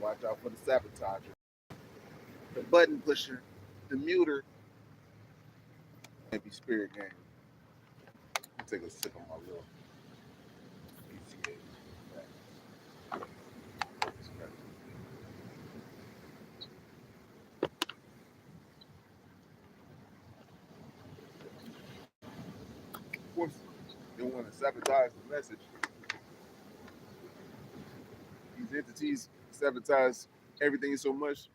Watch out for the sabotager, the button pusher, the muter. Maybe spirit game. I'll take a sip on my little PCA. Of course, they want to sabotage the message. These entities sabotage everything so much.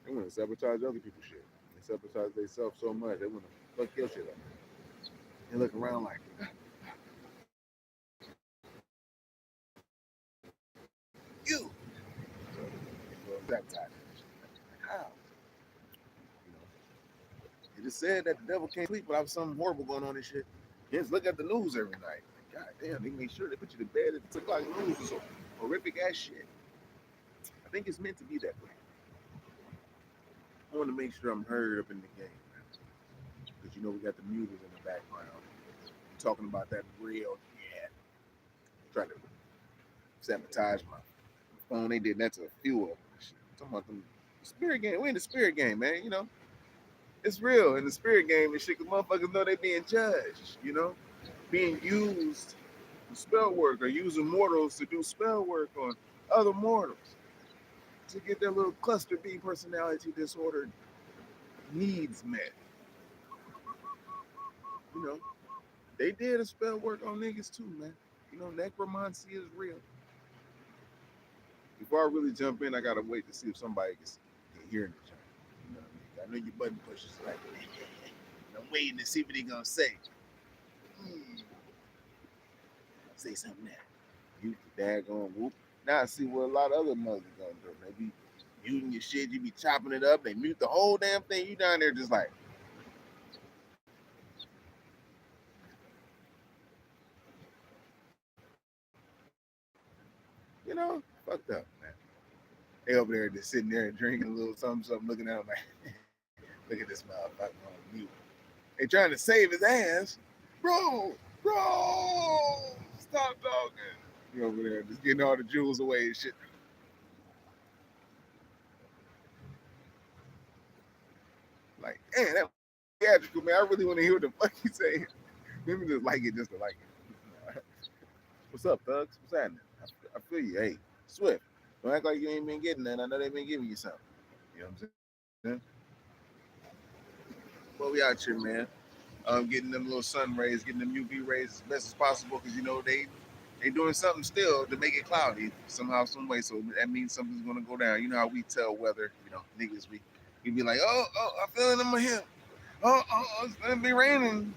They want to sabotage other people's shit. They sabotage themselves so much. They want to fuck your shit up. They look around like, you. So sabotage. How? You know, it is said that the devil can't sleep without something horrible going on and shit. Just look at the news every night. God damn, they make sure they put you to bed at 6 o'clock news or some horrific ass shit. I think it's meant to be that way. I want to make sure I'm heard up in the game, man. Because you know we got the muses in the background. I'm talking about that real shit. Trying to sabotage my phone. They did that to a few of them. I'm talking about them spirit game. We in the spirit game, man. You know, it's real in the spirit game and shit. Cause motherfuckers know they being judged. You know, being used for spell work or using mortals to do spell work on other mortals to get their little cluster B personality disorder needs met. You know, they did a spell work on niggas too, man. You know, necromancy is real. Before I really jump in, I gotta wait to see if somebody can hear me. You know what I mean? I know your button pushes like, I'm waiting to see what they gonna say. Say something now. You the daggone whoop. Now I see what a lot of other mothers gonna do. They be muting your shit, you be chopping it up, they mute the whole damn thing. You down there just like, you know, fucked up, man. They over there just sitting there and drinking a little something, looking at him like, look at this motherfucker on mute. They trying to save his ass. Bro, stop talking. You over there just getting all the jewels away and shit. Like, man, that theatrical, man. I really want to hear what the fuck he's saying. Let me just like it just to like it. What's up, thugs? What's happening? I feel you. Hey, Swift, don't act like you ain't been getting that. I know they've been giving you something. You know what I'm saying? Well, we out here, man. Getting them little sun rays, getting them UV rays as best as possible because you know they doing something still to make it cloudy somehow, some way. So that means something's gonna go down. You know how we tell weather. You know, niggas we be like, oh, I feel it in my hip. Oh, it's gonna be raining.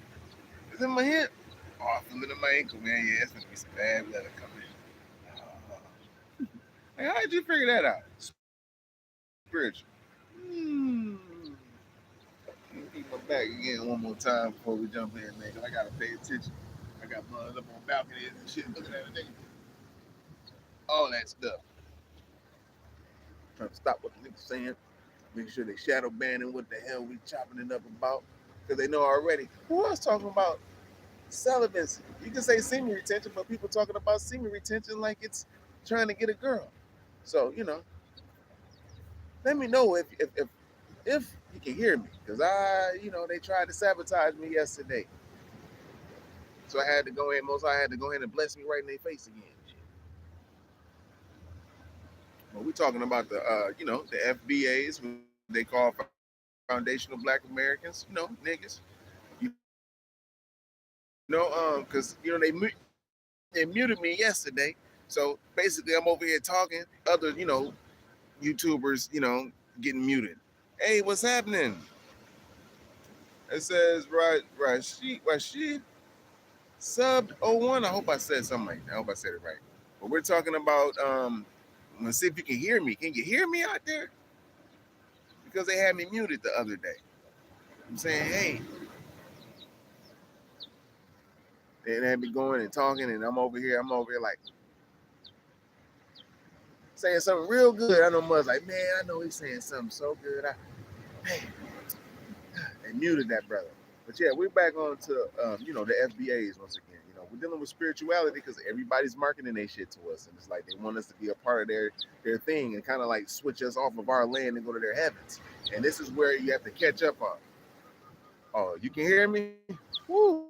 It's in my hip. Oh, I feel it in my ankle, man. Yeah, it's gonna be some bad weather coming. Hey, how did you figure that out? Spiritual. Keep my back again one more time before we jump in, man. Cause I gotta pay attention. I got bugs up on balconies and shit, looking at it. All that stuff. Trying to stop what the niggas saying. Make sure they shadow banning what the hell we chopping it up about. Because they know already. Who else talking about celibacy? You can say semen retention, but people talking about semen retention like it's trying to get a girl. So, you know, let me know if you can hear me. Because they tried to sabotage me yesterday. So I had to go ahead, I had to go ahead and bless me right in their face again. Well, we're talking about the the FBAs, what they call foundational Black Americans, niggas. Because they muted me yesterday. So basically I'm over here talking, other, YouTubers, getting muted. Hey, what's happening? It says Rashid subbed 01. I hope I said something like that. I hope I said it right. But we're talking about I'm gonna see if you can hear me. Can you hear me out there? Because they had me muted the other day. I'm saying, hey. They had me going and talking, and I'm over here like saying something real good. I know Mud's like, man, I know he's saying something so good. They muted that brother. But yeah, we're back on to the FBAs once again. we're dealing with spirituality because everybody's marketing their shit to us, and it's like they want us to be a part of their thing and kind of like switch us off of our land and go to their heavens. And this is where you have to catch up on. Oh, you can hear me? Woo!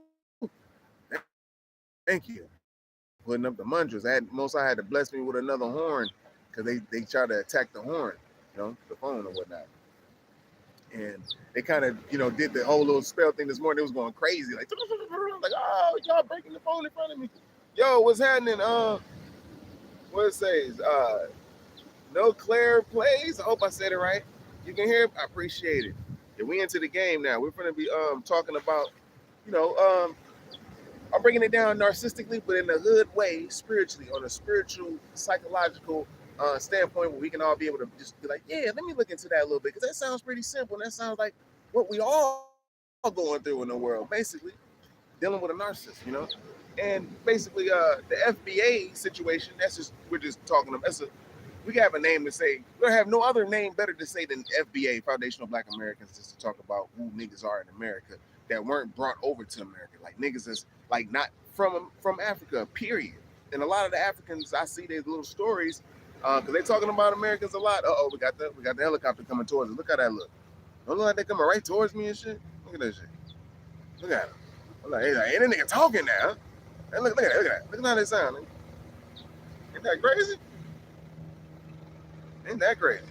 Thank you. Putting up the mantras. I had to bless me with another horn because they try to attack the horn, the phone or whatnot. And they kind of, did the whole little spell thing this morning. It was going crazy, like, oh, y'all breaking the phone in front of me. Yo, what's happening? What it says? No Claire plays. I hope I said it right. You can hear it? I appreciate it. Yeah, we into the game now. We're gonna be talking about, I'm bringing it down narcissistically, but in a hood way, spiritually, on a spiritual, psychological standpoint, where we can all be able to just be like, yeah, let me look into that a little bit, because that sounds pretty simple, and that sounds like what we all going through in the world, basically, dealing with a narcissist, And basically, the FBA situation, we're just talking about, we have a name to say, we don't have no other name better to say than FBA, Foundational Black Americans, just to talk about who niggas are in America that weren't brought over to America. Like niggas is like not from Africa, period. And a lot of the Africans, I see their little stories, because they're talking about Americans a lot. We got the helicopter coming towards us. Look how that look. Don't look like they're coming right towards me and shit. Look at that shit. Look at him. I'm like, hey, ain't that nigga talking now? Hey, look at that. Look at how they sound. Ain't that crazy? Ain't that crazy?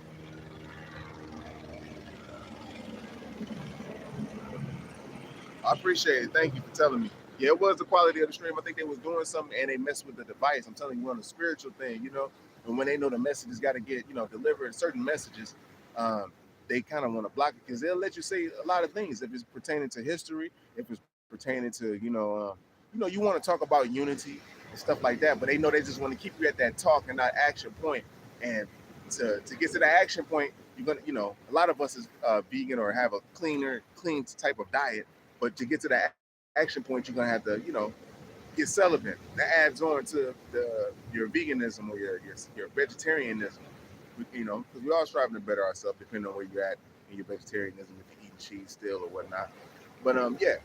I appreciate it. Thank you for telling me. Yeah, it was the quality of the stream. I think they was doing something and they messed with the device. I'm telling you, on a spiritual thing, and when they know the message has got to get, delivered certain messages, they kind of want to block it because they'll let you say a lot of things if it's pertaining to history, if it's pertaining to, you want to talk about unity and stuff like that, but they know they just want to keep you at that talk and not action point. And to get to the action point, you're gonna, a lot of us is vegan or have a clean type of diet, but to get to the action point, you're gonna have to, get celibate. That adds on to your veganism or your vegetarianism, because we all striving to better ourselves depending on where you're at in your vegetarianism, if you're eating cheese still or whatnot. But yeah,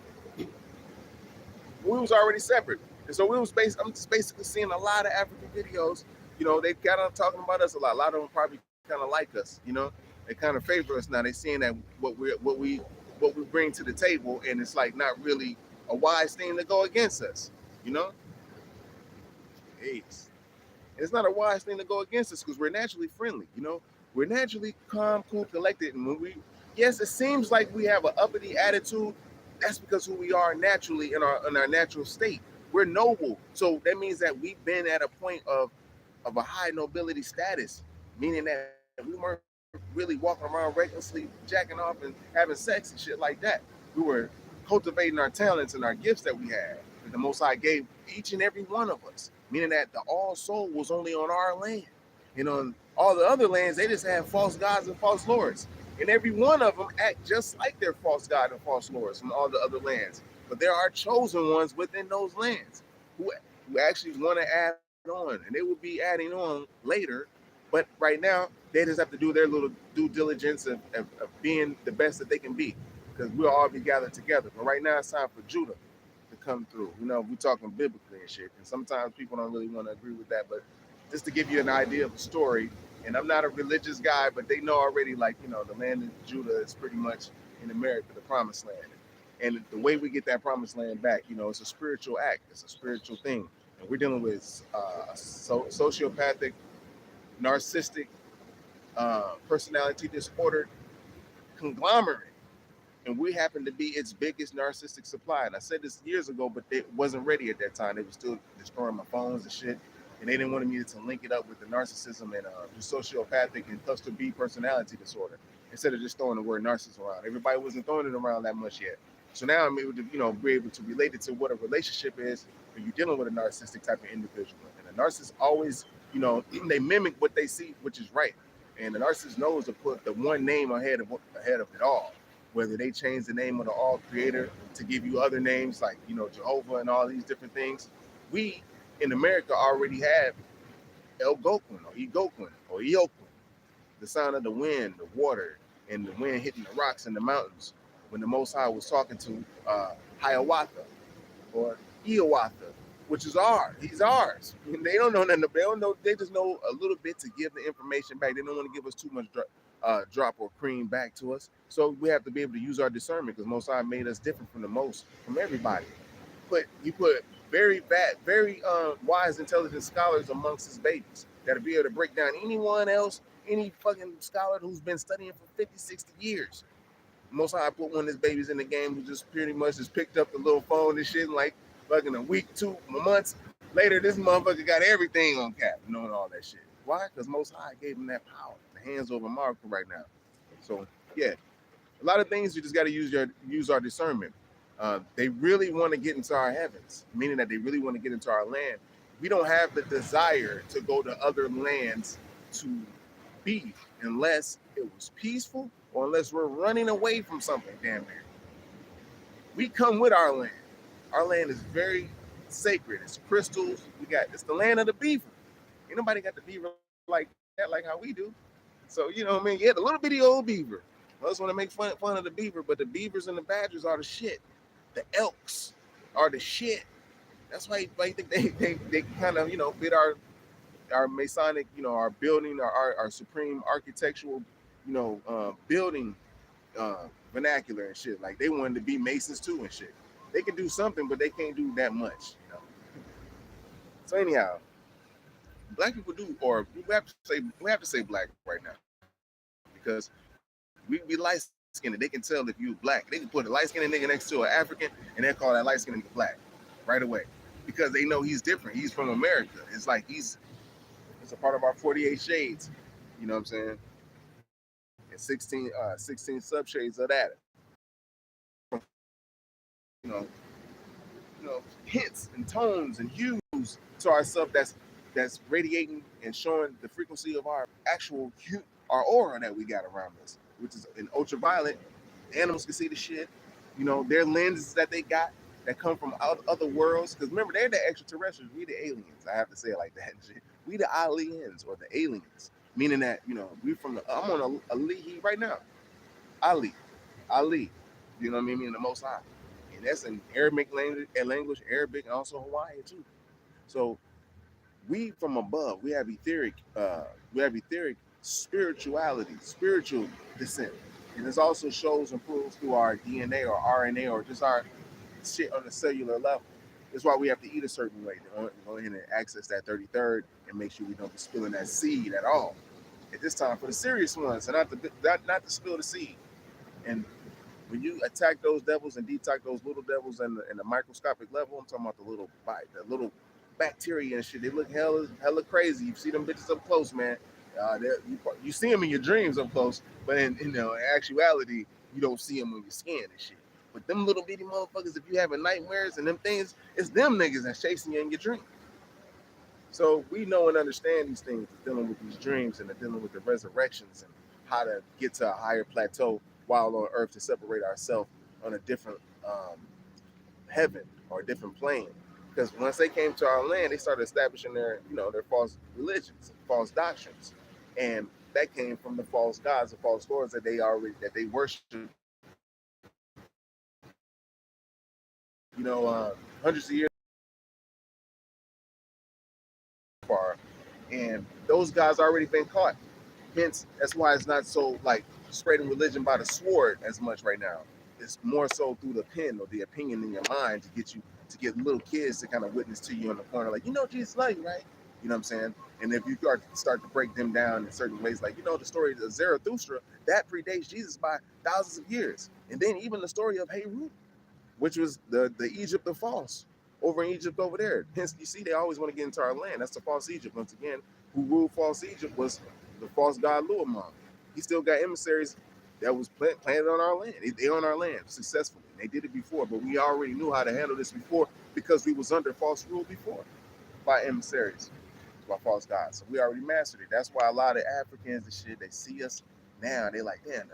we was already separate, and so I'm just basically seeing a lot of African videos. They got on talking about us a lot. A lot of them probably kind of like us. They kind of favor us now. They seeing that what we bring to the table, and it's like not really a wise thing to go against us. It's not a wise thing to go against us because we're naturally friendly. We're naturally calm, cool, collected, and yes, it seems like we have an uppity attitude. That's because who we are naturally in our natural state. We're noble, so that means that we've been at a point of a high nobility status, meaning that we weren't really walking around recklessly jacking off and having sex and shit like that. We were cultivating our talents and our gifts that we had, that the Most High gave each and every one of us, meaning that the all soul was only on our land. On all the other lands, they just have false gods and false lords. And every one of them act just like their false god and false lords from all the other lands. But there are chosen ones within those lands who actually want to add on, and they will be adding on later. But right now, they just have to do their little due diligence of being the best that they can be, because we'll all be gathered together. But right now, it's time for Judah to come through. We're talking biblically and shit, and sometimes people don't really want to agree with that. But just to give you an idea of the story, and I'm not a religious guy, but they know already, like, the land of Judah is pretty much in America, the promised land. And the way we get that promised land back, it's a spiritual act. It's a spiritual thing. And we're dealing with sociopathic, narcissistic, personality disorder conglomerate. And we happen to be its biggest narcissistic supply. And I said this years ago, but it wasn't ready at that time. They were still destroying my phones and shit. And they didn't want me to link it up with the narcissism and the sociopathic and cluster B personality disorder, instead of just throwing the word narcissist around. Everybody wasn't throwing it around that much yet. So now I'm able to, be able to relate it to what a relationship is when you're dealing with a narcissistic type of individual. And a narcissist always, they mimic what they see, which is right. And the narcissist knows to put the one name ahead of it all. Whether they change the name of the all creator to give you other names like, Jehovah and all these different things. We in America already have El Goquin or Egoquin or Eoquin, the sound of the wind, the water, and the wind hitting the rocks in the mountains. When the Most High was talking to Hiawatha or Hiawatha, which is ours. He's ours. They don't know nothing. They don't know. They just know a little bit to give the information back. They don't want to give us too much drop or cream back to us. So we have to be able to use our discernment because Most High made us different from everybody. You put very wise, intelligent scholars amongst his babies that'll be able to break down anyone else, any fucking scholar who's been studying for 50, 60 years. Most High put one of his babies in the game who just pretty much just picked up the little phone and shit, and like fucking a week, 2 months later, this motherfucker got everything on cap, knowing all that shit. Why? Because Most High gave him that power. The hands over Amaru right now. So yeah, a lot of things you just got to use our discernment. They really want to get into our heavens, meaning that they really want to get into our land. We don't have the desire to go to other lands to be unless it was peaceful or unless we're running away from something damn near. We come with our land. Our land is very sacred. It's crystals. It's the land of the beaver. Ain't nobody got the beaver like that, like how we do. So, you know what I mean? Yeah, the little bitty old beaver. I just want to make fun of the beaver, but the beavers and the badgers are the shit. The elks are the shit. That's why I think they kind of, fit our Masonic, our building, our supreme architectural, building vernacular and shit. Like they wanted to be Masons too and shit. They can do something, but they can't do that much. So anyhow, black people do, or we have to say black right now because we be light skinned. They can tell if you black. They can put a light skinned nigga next to an African, and they call that light skinned nigga black right away because they know he's different. He's from America. It's like it's a part of our 48 shades. You know what I'm saying? And 16 subshades of that. Hints and tones and hues to ourself that's radiating and showing the frequency of our actual our aura that we got around us, which is in ultraviolet. Animals can see the shit. Their lenses that they got that come from other worlds. Because remember, they're the extraterrestrials. We the aliens. I have to say it like that. We the aliens or the aliens. Meaning that, we from I'm on a Alihi right now. Ali. You know what I mean? Meaning the Most High. And that's in Arabic language, Arabic, and also Hawaii too. So we from above, we have etheric spirituality, spiritual descent. And this also shows and proves through our DNA or RNA or just our shit on the cellular level. That's why we have to eat a certain way to go in and access that 33rd and make sure we don't be spilling that seed at all. At this time for the serious ones, and not to spill the seed. And when you attack those devils and detox those little devils in the microscopic level, I'm talking about the little bacteria and shit. They look hella crazy. You see them bitches up close, man. You see them in your dreams up close, but in actuality, you don't see them on your skin and shit. But them little bitty motherfuckers, if you having nightmares and them things, it's them niggas that's chasing you in your dream. So we know and understand these things, dealing with these dreams and dealing with the resurrections and how to get to a higher plateau while on earth to separate ourselves on a different heaven or a different plane. Because once they came to our land, they started establishing their false religions, false doctrines. And that came from the false gods, the false lords that they worship. Hundreds of years far. And those guys already been caught. Hence, that's why it's not so like spreading religion by the sword as much right now. It's more so through the pen or the opinion in your mind to get little kids to kind of witness to you on the corner, like, Jesus love you, right? You know what I'm saying? And if you start to break them down in certain ways, like, the story of Zarathustra, that predates Jesus by thousands of years. And then even the story of Heru, which was the Egypt of false, over in Egypt over there. Hence, you see, they always want to get into our land. That's the false Egypt. Once again, who ruled false Egypt was the false god Luamon. He still got emissaries that was planted on our land. They on our land successfully. They did it before, but we already knew how to handle this before because we was under false rule before by emissaries, by false gods. So we already mastered it. That's why a lot of Africans and shit, they see us now. They like, damn,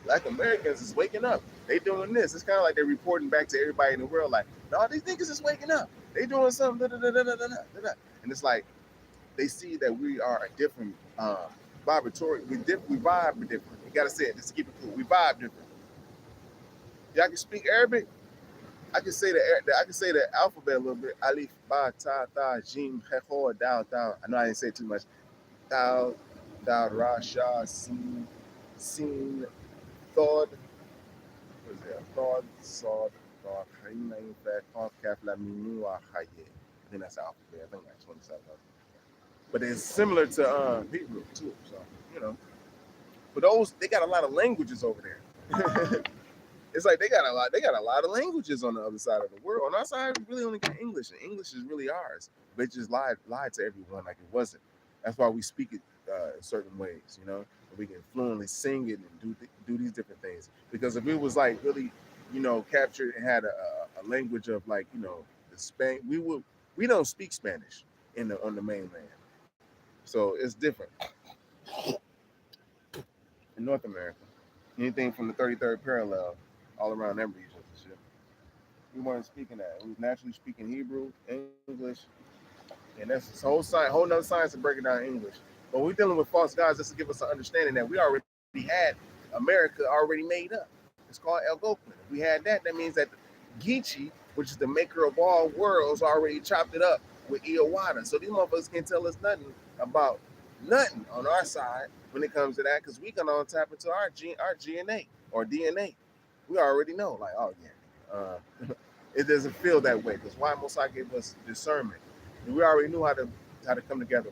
Black Americans is waking up. They doing this. It's kind of like they're reporting back to everybody in the world, like, no, these niggas is waking up. They doing something. And it's like they see that we are a different vibratory. We vibe different. You gotta say it just to keep it cool. We vibe different. Y'all can speak Arabic? I can say the alphabet a little bit. Alif, ba, ta, ta, jim, he, ho, dal, dal. I know I didn't say too much. Dal, dal, ra, sha, sin, sin, thod. What is that? Thod, sod, thod, hain, ain, fat, kaf, kaf, la, minu, ah, haye. I think that's the alphabet. I think that's 27. But it's similar to Hebrew too. So, you know. But those, they got a lot of languages over there. It's like they got a lot of languages on the other side of the world. On our side, we really only got English, and English is really ours. But it just lied to everyone like it wasn't. That's why we speak it in certain ways, you know. We can fluently sing it and do these different things. Because if it was like really, you know, captured and had a language of like, you know, the Spain, we don't speak Spanish on the mainland, so it's different in North America. Anything from the 33rd parallel, all around them regions and shit. We weren't speaking that. We was naturally speaking Hebrew, English, and that's this whole nother science of breaking down English. But we're dealing with false gods just to give us an understanding that we already had America already made up. It's called Algonquin. If we had that, that means that Geechee, which is the maker of all worlds, already chopped it up with Iowata. So these motherfuckers can't tell us nothing about nothing on our side when it comes to that, because we can all tap into our GNA or DNA. We already know, like, oh yeah, it doesn't feel that way because why Mosai gave us discernment. And we already knew how to come together.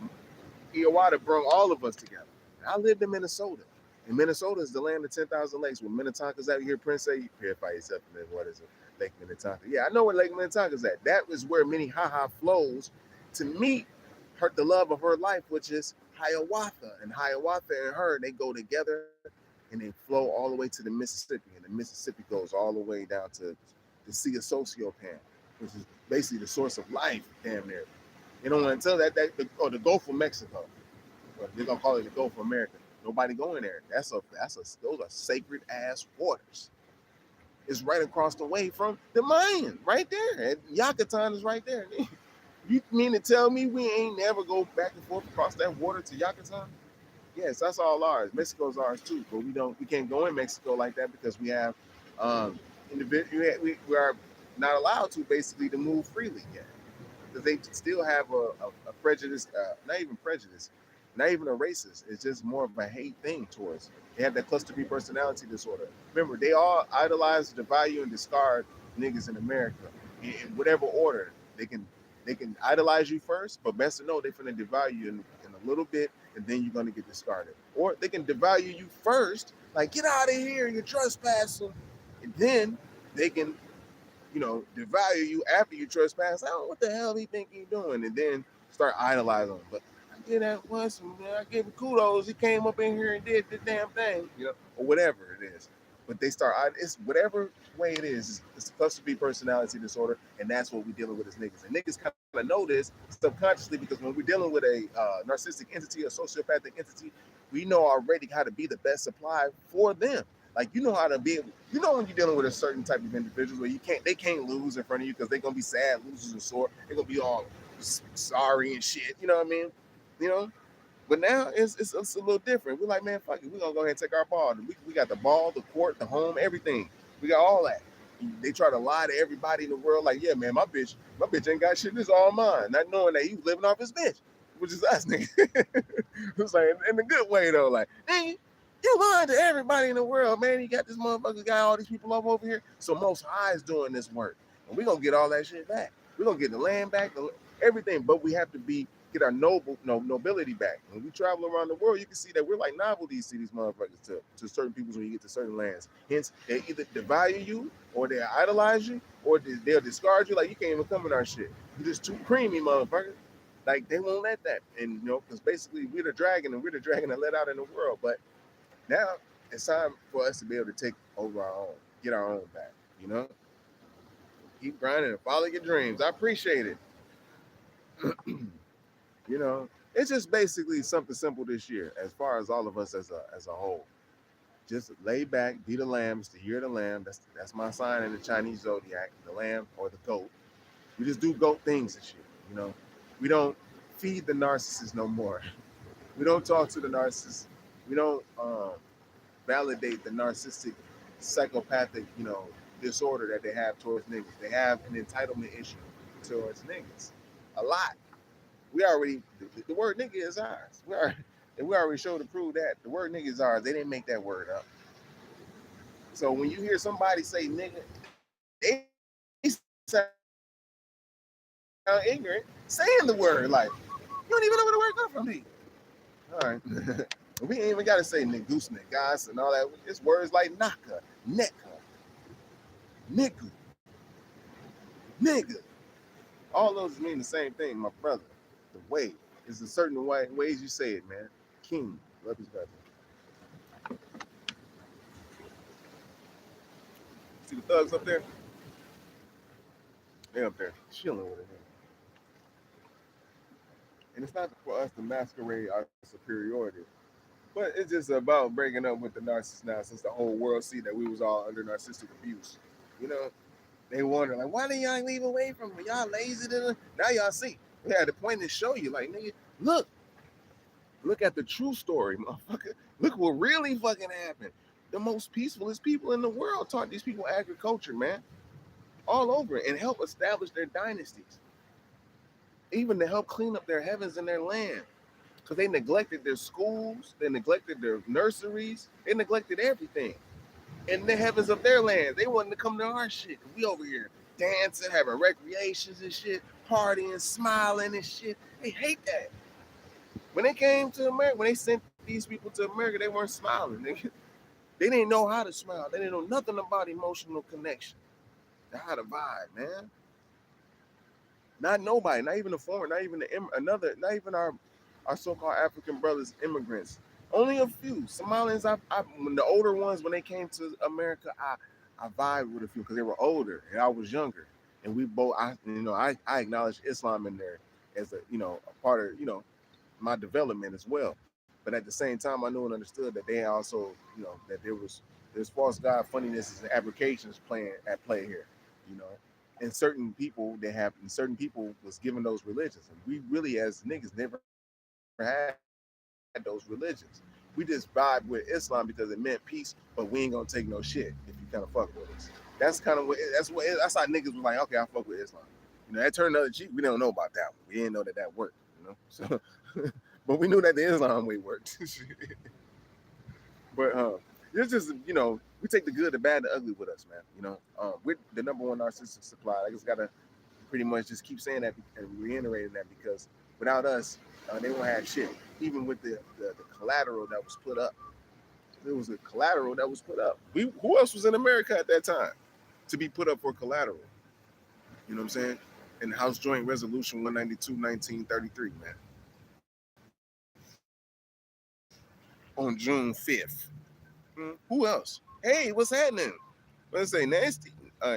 Iowata brought all of us together. I lived in Minnesota. And Minnesota is the land of 10,000 lakes. When Minnetonka's out here, Prince say, you purify yourself in what is it? Lake Minnetonka. Yeah, I know where Lake Minnetonka's at. That is where Minnehaha flows to meet the love of her life, which is Hiawatha. And Hiawatha and her, they go together and they flow all the way to the Mississippi. And the Mississippi goes all the way down to the Sea of Sociopan, which is basically the source of life, damn near. You don't want to tell the Gulf of Mexico. They're gonna call it the Gulf of America. Nobody going there. Those are sacred ass waters. It's right across the way from the Mayan, right there. And Yucatan is right there. You mean to tell me we ain't never go back and forth across that water to Yucatan? Yes, that's all ours. Mexico's ours too, but we can't go in Mexico like that because we have we are not allowed to basically to move freely yet. Because they still have a prejudice, not even prejudice, not even a racist. It's just more of a hate thing towards it. They have that cluster B personality disorder. Remember, they all idolize, devalue, and discard niggas in America in whatever order. They can idolize you first, but best to know they're gonna devalue you in a little bit, and then you're gonna get discarded. Or they can devalue you first, like get out of here, you're trespassing, and then they can devalue you after you trespass. Oh, what the hell he think he doing? And then start idolizing him. But I did that once, and man, I gave him kudos. He came up in here and did the damn thing, or whatever it is. But they start, it's whatever way it is, it's supposed to be personality disorder, and that's what we're dealing with as niggas. And niggas kind of know this subconsciously because when we're dealing with a narcissistic entity, a sociopathic entity, we know already how to be the best supply for them. Like how to be able, when you're dealing with a certain type of individuals where they can't lose in front of you because they're gonna be sad, losers and sore. They're gonna be all sorry and shit. You know what I mean? But now it's a little different. We're like, man, fuck it. We're gonna go ahead and take our ball. We got the ball, the court, the home, everything. We got all that. They try to lie to everybody in the world, like, yeah, man, my bitch ain't got shit. This is all mine. Not knowing that he was living off his bitch, which is us, nigga. It's like in a good way though, like, hey, you lying to everybody in the world, man. You got this motherfucker, got all these people over here. So Most High is doing this work, and we're gonna get all that shit back. We're gonna get the land back, everything, but we have to get our nobility back. When we travel around the world, you can see that we're like novelties to these motherfuckers, to certain people when you get to certain lands. Hence, they either devalue you, or they idolize you, or they'll discard you. Like, you can't even come in our shit. You're just too creamy, motherfucker. Like, they won't let that. And because basically we're the dragon, and we're the dragon that let out in the world. But now it's time for us to be able to take over our own, get our own back. Keep grinding and follow your dreams. I appreciate it. It's just basically something simple this year, as far as all of us as a whole. Just lay back, be the lamb. It's the year of the lamb. That's my sign in the Chinese zodiac, the lamb or the goat. We just do goat things this year. We don't feed the narcissist no more. We don't talk to the narcissist. We don't validate the narcissistic, psychopathic, disorder that they have towards niggas. They have an entitlement issue towards niggas. A lot. We already, the word nigga is ours. We already showed to prove that. The word nigga is ours. They didn't make that word up. So when you hear somebody say nigga, they sound ignorant saying the word. Like, you don't even know where the word comes from, me. All right. We ain't even got to say niggoose, niggas, and all that. It's words like naka, neka, nigga, nigga. All those mean the same thing, my brother. The way is a certain ways you say it, man. King, love his brother. See the thugs up there? They up there chilling with it. And it's not for us to masquerade our superiority, but it's just about breaking up with the narcissist now, since the whole world see that we was all under narcissistic abuse. You know, they wonder like, why did y'all leave away from me? Y'all lazy to now y'all see. We had to point and show you, like, nigga, look at the true story, motherfucker. Look what really fucking happened. The most peacefulest people in the world taught these people agriculture, man, all over, and help establish their dynasties, even to help clean up their heavens and their land. Because they neglected their schools, they neglected their nurseries, they neglected everything. In the heavens of their land, they wanted to come to our shit. We over here dancing, having recreations and shit, partying, smiling and shit. They hate that. When they came to America, when they sent these people to America, they weren't smiling. They didn't know how to smile. They didn't know nothing about emotional connection. How to vibe, man. Not nobody, not even a foreign, not even not even our so-called African brothers, immigrants. Only a few Somalians. When the older ones, when they came to America, I vibed with a few because they were older and I was younger, and we both, I acknowledge Islam in there as a part of my development as well. But at the same time, I knew and understood that they also, that there's false god funniness and applications at play here, you know. And certain people was given those religions, and we really as niggas never had those religions. We just vibe with Islam because it meant peace, but we ain't gonna take no shit if you kind of fuck with us. That's kind of that's how niggas was like, okay, I fuck with Islam. That turned the other cheek. We don't know about that one. We didn't know that worked. So, but we knew that the Islam way worked. But it's just we take the good, the bad, the ugly with us, man. We're the number one narcissistic supply. I just gotta pretty much just keep saying that and reiterating that, because without us, they won't have shit. Even with the collateral that was put up, there was a collateral that was put up. Who else was in America at that time to be put up for collateral? You know what I'm saying? In House Joint Resolution 192, 1933, man. On June 5th. Who else? Hey, what's happening? Let's say nasty.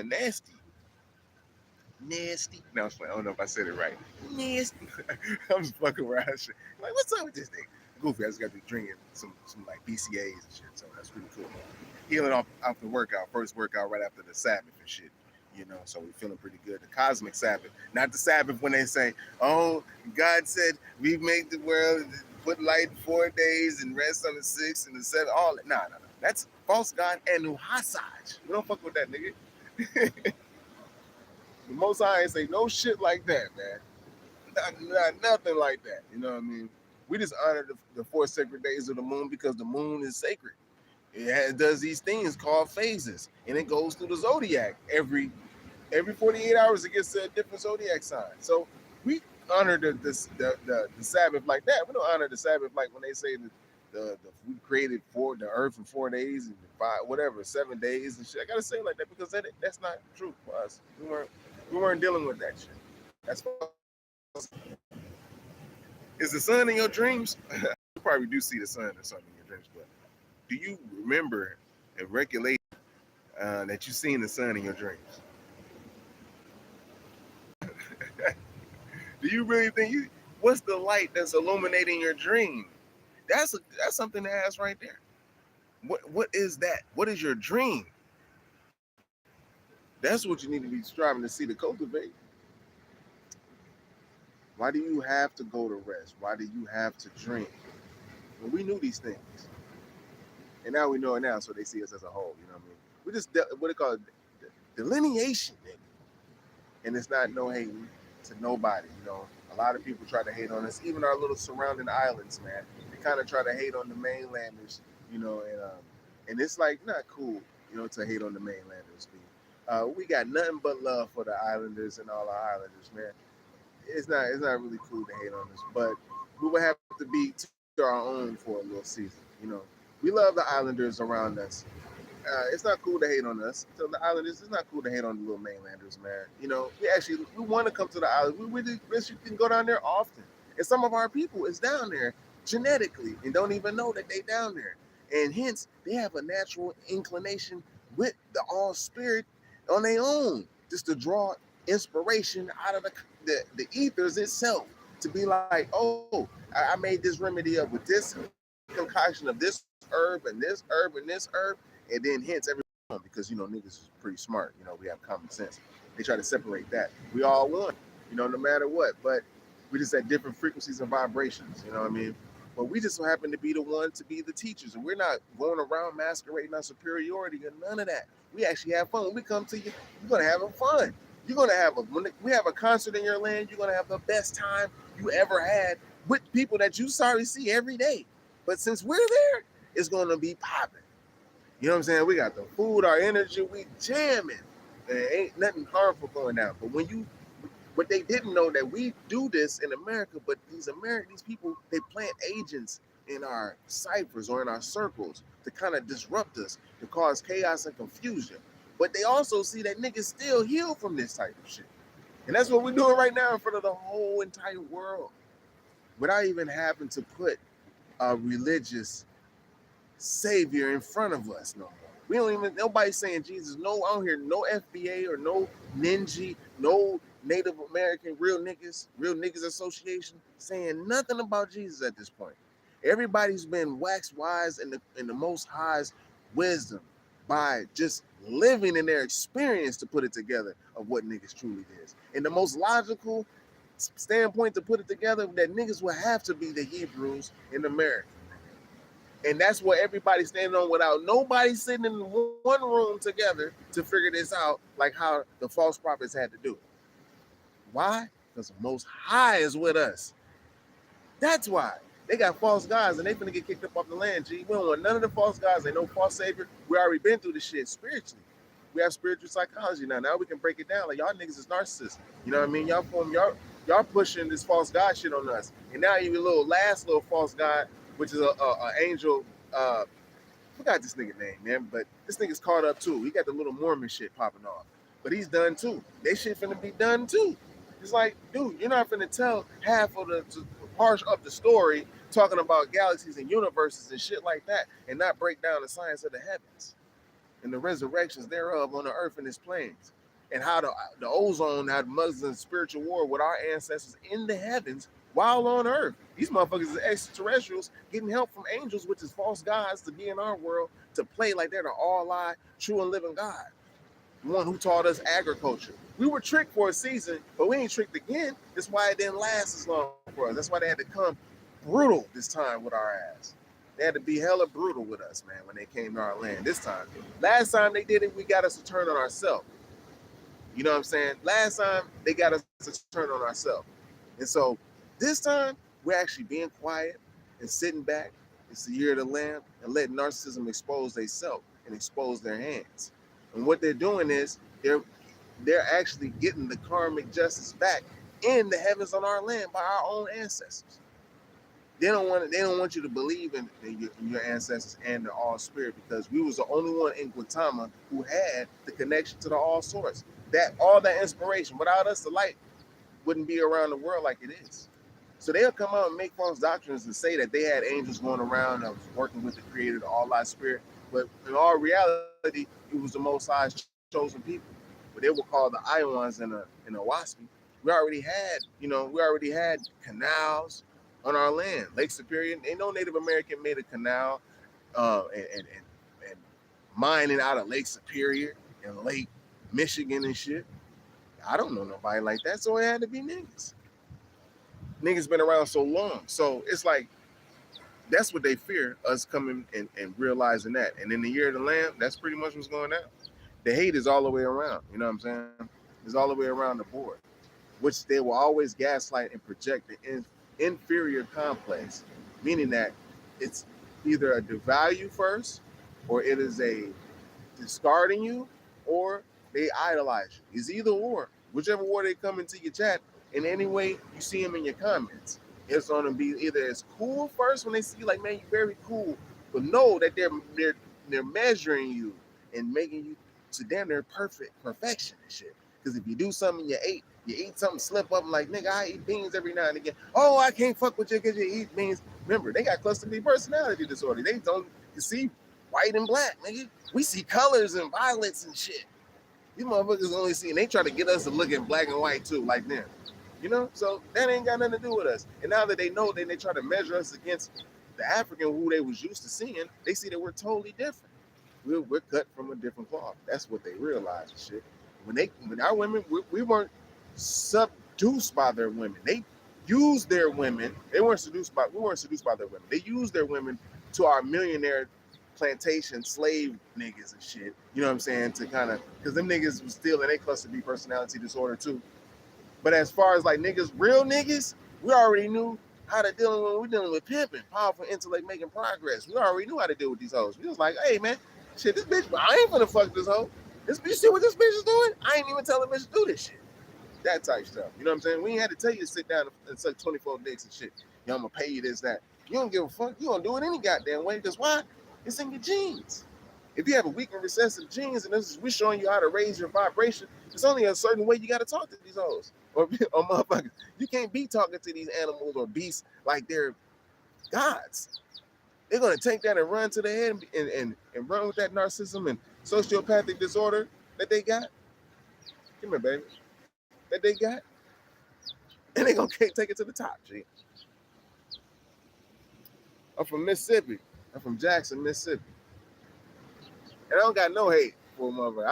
Nasty. Nasty. No, I don't know if I said it right. Nasty. I'm just fucking around. Like, what's up with this thing? Goofy, I just got to drinking some like BCAs and shit, so that's really cool. Healing off the workout, first workout right after the Sabbath and shit. So we're feeling pretty good. The cosmic Sabbath, not the Sabbath when they say, "Oh, God said we make the world, put light 4 days and rest on the 6th and the 7th." All that, no. That's false God and Nuhasaj. We don't fuck with that, nigga. The Most High ain't say no shit like that, man. Not nothing like that. You know what I mean? We just honor the 4 sacred days of the moon because the moon is sacred. It does these things called phases, and it goes through the zodiac every 48 hours. It gets to a different zodiac sign. So we honor the Sabbath like that. We don't honor the Sabbath like when they say that we created the earth in 4 days and 7 days and shit. I gotta say it like that because that's not true for us. We weren't dealing with that shit. That's is the sun in your dreams? You probably do see the sun or something in your dreams, but do you remember and recollect that you seen the sun in your dreams? Do you really think what's the light that's illuminating your dream? That's something to ask right there. What is that? What is your dream? That's what you need to be striving to see, to cultivate. Why do you have to go to rest? Why do you have to dream? Well, we knew these things, and now we know it now, so they see us as a whole. You know what I mean? We just what they call delineation, nigga. And it's not no hating to nobody, you know. A lot of people try to hate on us, even our little surrounding islands, man. They kind of try to hate on the mainlanders, you know, and it's like not cool, you know, to hate on the mainlanders. We got nothing but love for the islanders and all our islanders, man. It's not really cool to hate on us, but we would have to be to our own for a little season, you know. We love the islanders around us. It's not cool to hate on us. So the islanders, it's not cool to hate on the little mainlanders, man. You know, we want to come to the island. We really wish you can go down there often. And some of our people is down there genetically and don't even know that they down there. And hence, they have a natural inclination with the all spirit on their own, just to draw inspiration out of the ethers itself, to be like, oh, I made this remedy up with this concoction of this herb and this herb and this herb, and then hence everyone, because you know niggas is pretty smart, you know, we have common sense. They try to separate that. We all one, you know, no matter what, but we just at different frequencies and vibrations, you know what I mean? But we just so happen to be the one to be the teachers, and we're not going around masquerading our superiority or none of that. We actually have fun. When we come to you, you're gonna have fun. You're gonna have when we have a concert in your land, you're gonna have the best time you ever had with people that you sorry see every day. But since we're there, it's gonna be popping. You know what I'm saying? We got the food, our energy, we jamming. There ain't nothing harmful going down. But what they didn't know, that we do this in America, but these people, they plant agents in our ciphers or in our circles to kind of disrupt us, to cause chaos and confusion. But they also see that niggas still heal from this type of shit. And that's what we're doing right now in front of the whole entire world, without even having to put a religious savior in front of us no more. We don't even, nobody's saying Jesus. No, I don't hear no FBA or no Ninja, no Native American real niggas association saying nothing about Jesus at this point. Everybody's been waxed wise in the Most High's wisdom by just living in their experience to put it together of what niggas truly is. And the most logical standpoint to put it together, that niggas will have to be the Hebrews in America. And that's what everybody's standing on, without nobody sitting in one room together to figure this out, like how the false prophets had to do it. Why? Because the Most High is with us. That's why. They got false gods and they finna get kicked up off the land, G. We don't want none of the false gods. Ain't no false savior. We already been through this shit spiritually. We have spiritual psychology now. Now we can break it down. Like, y'all niggas is narcissists. You know what I mean? Y'all pushing this false god shit on us. And now you last little false god, which is a angel. Forgot this nigga name, man. But this nigga's caught up too. He got the little Mormon shit popping off. But he's done too. They shit finna be done too. It's like, dude, you're not finna tell half of the part of the story talking about galaxies and universes and shit like that, and not break down the science of the heavens and the resurrections thereof on the earth and its planes, and how the ozone had Muslim spiritual war with our ancestors in the heavens while on earth. These motherfuckers are extraterrestrials getting help from angels, which is false gods, to be in our world, to play like they're the all-lie, true and living God. The one who taught us agriculture. We were tricked for a season, but we ain't tricked again. That's why it didn't last as long for us. That's why they had to come brutal this time with our ass. They had to be hella brutal with us, man, when they came to our land this time. Last time they did it, we got us to turn on ourselves. You know what I'm saying? Last time, they got us to turn on ourselves. And so this time, we're actually being quiet and sitting back. It's the year of the Lamb, and letting narcissism expose themselves and expose their hands. And what they're doing is they're actually getting the karmic justice back in the heavens on our land by our own ancestors. They don't want you to believe in your ancestors and the all spirit, because we was the only one in Gautama who had the connection to the all source. That all that inspiration. Without us, the light wouldn't be around the world like it is. So they'll come out and make false doctrines and say that they had angels going around that was working with the creator, the all-light spirit. But in all reality, it was the Most High's chosen people. But they were called the Ions and the Waspy. We already had canals on our land. Lake Superior, ain't no Native American made a canal and mining out of Lake Superior and Lake Michigan and shit. I don't know nobody like that, so it had to be niggas. Niggas been around so long. So it's like, that's what they fear, us coming and realizing that. And in the year of the Lamb, that's pretty much what's going on. The hate is all the way around. You know what I'm saying? It's all the way around the board, which they will always gaslight and project the inferior complex, meaning that it's either a devalue first, or it is a discarding you, or they idolize you. It's either or. Whichever way they come into your chat, in any way you see them in your comments, it's gonna be either it's cool first when they see you, like, man, you're very cool, but know that they're measuring you and making you to damn near perfection and shit. Because if you do something you eat something, slip up, like, nigga, I eat beans every now and again. Oh, I can't fuck with you because you eat beans. Remember, they got cluster B personality disorder. They don't see white and black, nigga. We see colors and violets and shit. These motherfuckers only see, and they try to get us to look at black and white too, like them. You know? So that ain't got nothing to do with us. And now that they know, then they try to measure us against the African who they was used to seeing. They see that we're totally different. We're cut from a different cloth. That's what they realize and shit. When our women, we weren't seduced by their women. They used their women. We weren't seduced by their women. They used their women to our millionaire plantation slave niggas and shit. You know what I'm saying? To kind of, because them niggas was still in a cluster B personality disorder too. But as far as like niggas, real niggas, we already knew how to deal with. We're dealing with pimping, powerful intellect, making progress. We already knew how to deal with these hoes. We was like, hey man, shit, this bitch, I ain't gonna fuck this hoe. You see what this bitch is doing? I ain't even telling bitch to do this shit. That type stuff. You know what I'm saying? We ain't had to tell you to sit down and suck 24 dicks and shit. Yo, I'm gonna pay you this, that. You don't give a fuck. You gonna do it any goddamn way. Because why? It's in your genes. If you have a weak and recessive genes, and we're showing you how to raise your vibration, it's only a certain way you got to talk to these hoes or motherfuckers. You can't be talking to these animals or beasts like they're gods. They're gonna take that and run to the head and run with that narcissism and sociopathic disorder that they got. Come here, baby. That they got, and they gonna take it to the top. G. I'm from Mississippi. I'm from Jackson, Mississippi. And I don't got no hate for a motherfucker.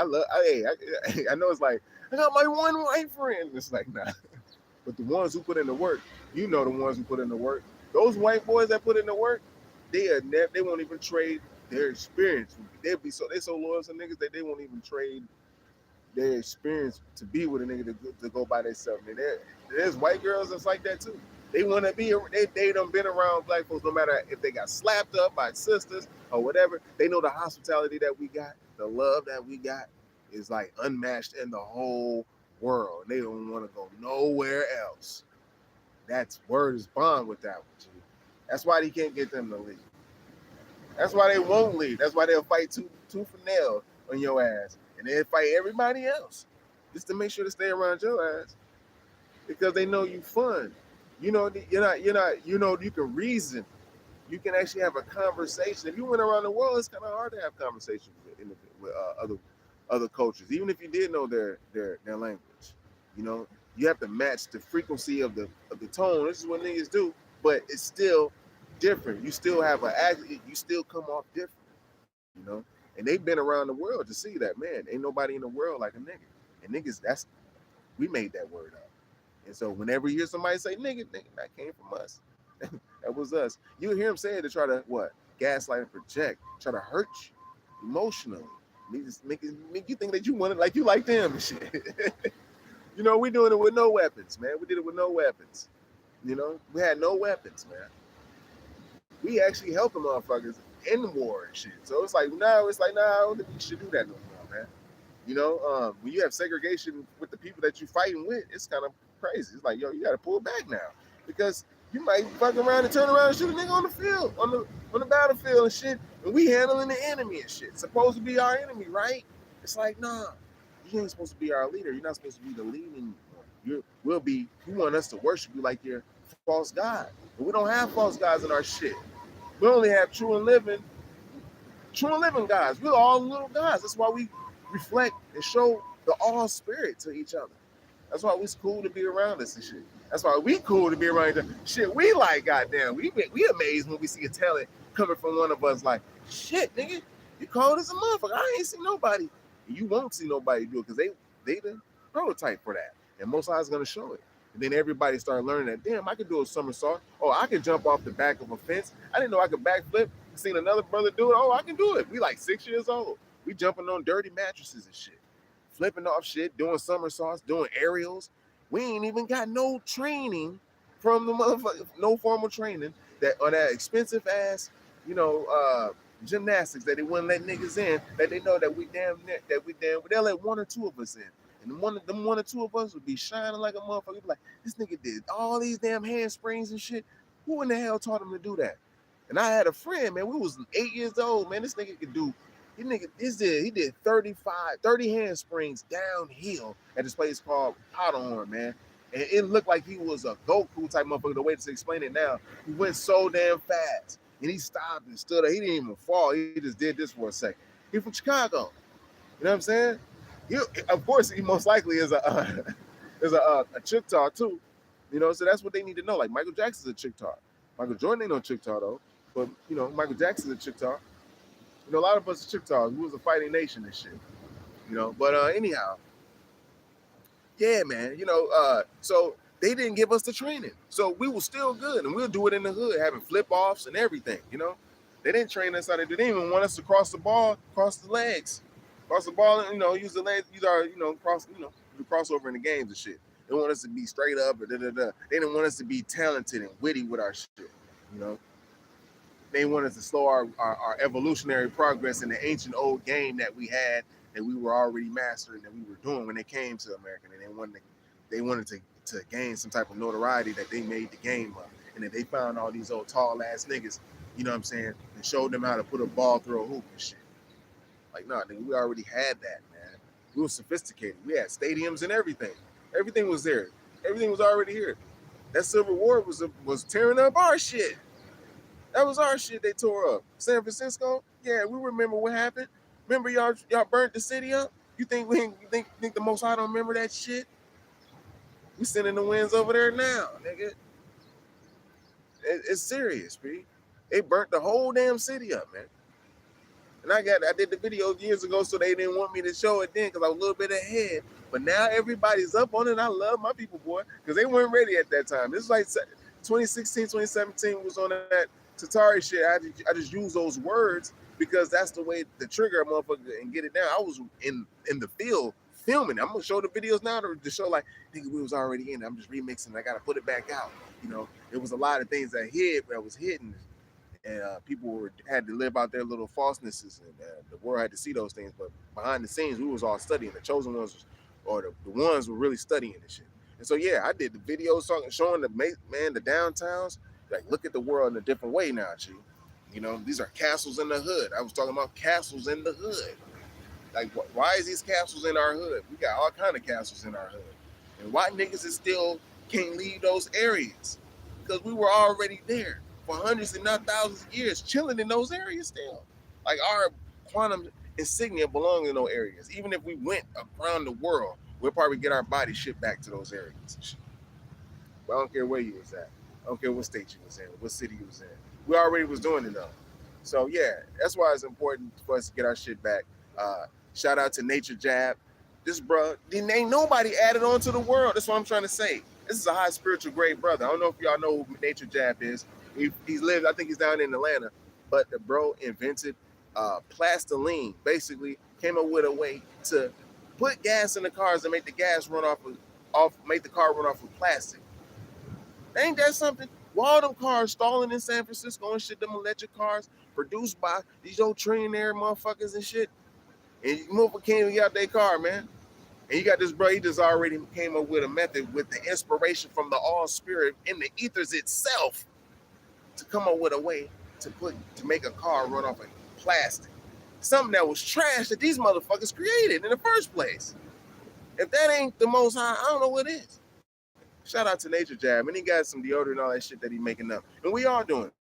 I know it's like, I got my one white friend. It's like, nah. But the ones who put in the work, you know the ones who put in the work. Those white boys that put in the work, they won't even trade their experience. They're so loyal to niggas that they won't even trade their experience to be with a nigga to go by themselves. I mean, there's white girls that's like that too. They want to be, they done been around black folks, no matter if they got slapped up by sisters or whatever. They know the hospitality that we got, the love that we got is like unmatched in the whole world. They don't want to go nowhere else. That's word is bond with that one, G. That's why they can't get them to leave. That's why they won't leave. That's why they'll fight tooth and nail on your ass. And they'll fight everybody else just to make sure to stay around your ass. Because they know you fun. You know, you can reason. You can actually have a conversation. If you went around the world, it's kind of hard to have conversations with other cultures, even if you did know their language. You know, you have to match the frequency of the tone. This is what niggas do, but it's still different. You still have you still come off different. You know, and they've been around the world to see that, man, ain't nobody in the world like a nigga. And niggas, we made that word up. And so whenever you hear somebody say nigga, that came from us. That was us. You hear them say it to try to what? Gaslight and project, try to hurt you emotionally. Make you think that you want it like you like them and shit. You know, we doing it with no weapons, man. We did it with no weapons. You know, we had no weapons, man. We actually helped the motherfuckers in war and shit. So it's like, nah, I don't think we should do that no more, man. You know, when you have segregation with the people that you fighting with, it's kind of crazy. It's like, yo, you got to pull back now because you might fuck around and turn around and shoot a nigga on the field, on the battlefield and shit. And we handling the enemy and shit. Supposed to be our enemy, right? It's like, nah, you ain't supposed to be our leader. You're not supposed to be the leading one. You want us to worship you like you're false god. But we don't have false gods in our shit. We only have true and living gods. We're all little gods. That's why we reflect and show the all spirit to each other. That's why it's cool to be around us and shit. That's why we cool to be around each other. Shit, we like, goddamn, we amazed when we see a talent coming from one of us like, shit, nigga, you cold as a motherfucker. I ain't seen nobody. You won't see nobody do it because they the prototype for that. And most eyes gonna show it. And then everybody started learning that, damn, I can do a somersault. Oh, I can jump off the back of a fence. I didn't know I could backflip. Seen another brother do it. Oh, I can do it. We like 6 years old. We jumping on dirty mattresses and shit, flipping off shit, doing somersaults, doing aerials. We ain't even got no training from the motherfucker, no formal training that on that expensive ass, gymnastics that they wouldn't let niggas in, that they know that they'll let one or two of us in. And one or two of us would be shining like a motherfucker. Be like, this nigga did all these damn handsprings and shit. Who in the hell taught him to do that? And I had a friend, man, we was 8 years old, man. This nigga could do, he did 30 handsprings downhill at this place called Powderhorn, man. And it looked like he was a Goku type motherfucker, the way to explain it now. He went so damn fast. And he stopped and stood up. He didn't even fall. He just did this for a second. He from Chicago. You know what I'm saying? Of course, he most likely is a Choctaw too. So that's what they need to know. Like Michael Jackson's a Choctaw. Michael Jordan ain't no Choctaw though. But Michael Jackson's a Choctaw. A lot of us are Choctaws. We was a fighting nation and shit. But anyhow, yeah, man. So they didn't give us the training. So we were still good, and we'll do it in the hood, having flip-offs and everything, They didn't train us how to do. They didn't even want us to cross the ball, cross the legs. Cross the ball, use the legs, use our, the crossover in the games and shit. They want us to be straight up or da-da-da. They didn't want us to be talented and witty with our shit, They wanted us to slow our evolutionary progress in the ancient old game that we had, that we were already mastering, that we were doing when they came to America. And they wanted to gain some type of notoriety that they made the game up. And that they found all these old tall ass niggas, and showed them how to put a ball through a hoop and shit. Like, nah, nigga, we already had that, man. We were sophisticated. We had stadiums and everything. Everything was there. Everything was already here. That Civil War was tearing up our shit. That was our shit they tore up. San Francisco, yeah, we remember what happened. Remember y'all burnt the city up? You think the Most High don't remember that shit? We sending the winds over there now, nigga. It's serious, B. They burnt the whole damn city up, man. And I did the video years ago, so they didn't want me to show it then because I was a little bit ahead. But now everybody's up on it. I love my people, boy, because they weren't ready at that time. This is like 2016, 2017 was on that Tatari shit. I just use those words because that's the way to trigger a motherfucker and get it down. I was in the field filming. I'm gonna show the videos now to show like, nigga, we was already in it. I'm just remixing. I gotta put it back out. It was a lot of things that was hidden. And people had to live out their little falsenesses, and the world had to see those things. But behind the scenes, we was all studying. The chosen ones, the ones were really studying this shit. And so, yeah, I did the videos showing the downtowns. Like, look at the world in a different way now, G. These are castles in the hood. I was talking about castles in the hood. Like, why is these castles in our hood? We got all kind of castles in our hood. And why niggas is still can't leave those areas? Because we were already there for hundreds and not thousands of years, chilling in those areas still. Like, our quantum insignia belong in those areas. Even if we went around the world, we'll probably get our body shipped back to those areas. But I don't care where you was at. I don't care what state you was in, what city you was in. We already was doing it though. So yeah, that's why it's important for us to get our shit back. Shout out to Nature Jab. This bro, ain't nobody added on to the world. That's what I'm trying to say. This is a high spiritual grade brother. I don't know if y'all know who Nature Jab is. He's lived, I think he's down in Atlanta, but the bro invented plastiline. Basically, came up with a way to put gas in the cars and make the gas run make the car run off with plastic. Ain't that something? All them cars stalling in San Francisco and shit, them electric cars produced by these old trillionaire motherfuckers and shit. And you motherfucker can't even get out their car, man. And you got this bro, he just already came up with a method with the inspiration from the all spirit in the ethers itself to come up with a way to make a car run off of plastic. Something that was trash that these motherfuckers created in the first place. If that ain't the Most High, I don't know what is. Shout out to Nature Jab. And he got some deodorant and all that shit that he making up. And we all doing it.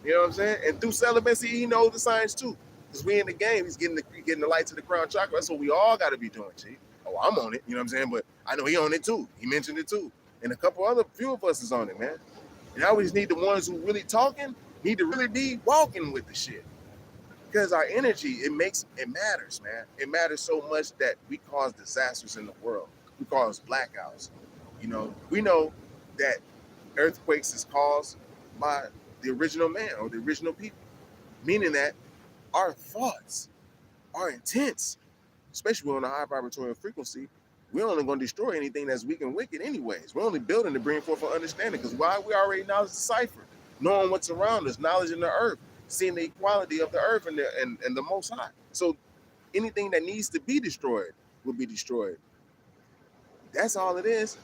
You know what I'm saying? And through celibacy, he knows the science too. Because we in the game, he's getting the light to the crown chakra. That's what we all got to be doing, G. Oh, I'm on it, you know what I'm saying? But I know he on it too. He mentioned it too. And a few of us is on it, man. And now we just need the ones who really talking, need to really be walking with the shit. Because our energy, it matters, man. It matters so much that we cause disasters in the world. We cause blackouts. We know that earthquakes is caused by the original man or the original people. Meaning that our thoughts are intense, especially on a high vibratory frequency. We're only going to destroy anything that's weak and wicked anyways. We're only building to bring forth for understanding, because why? We already knowledge the cipher, knowing what's around us, knowledge in the earth, seeing the equality of the earth and the Most High. So anything that needs to be destroyed will be destroyed. That's all it is.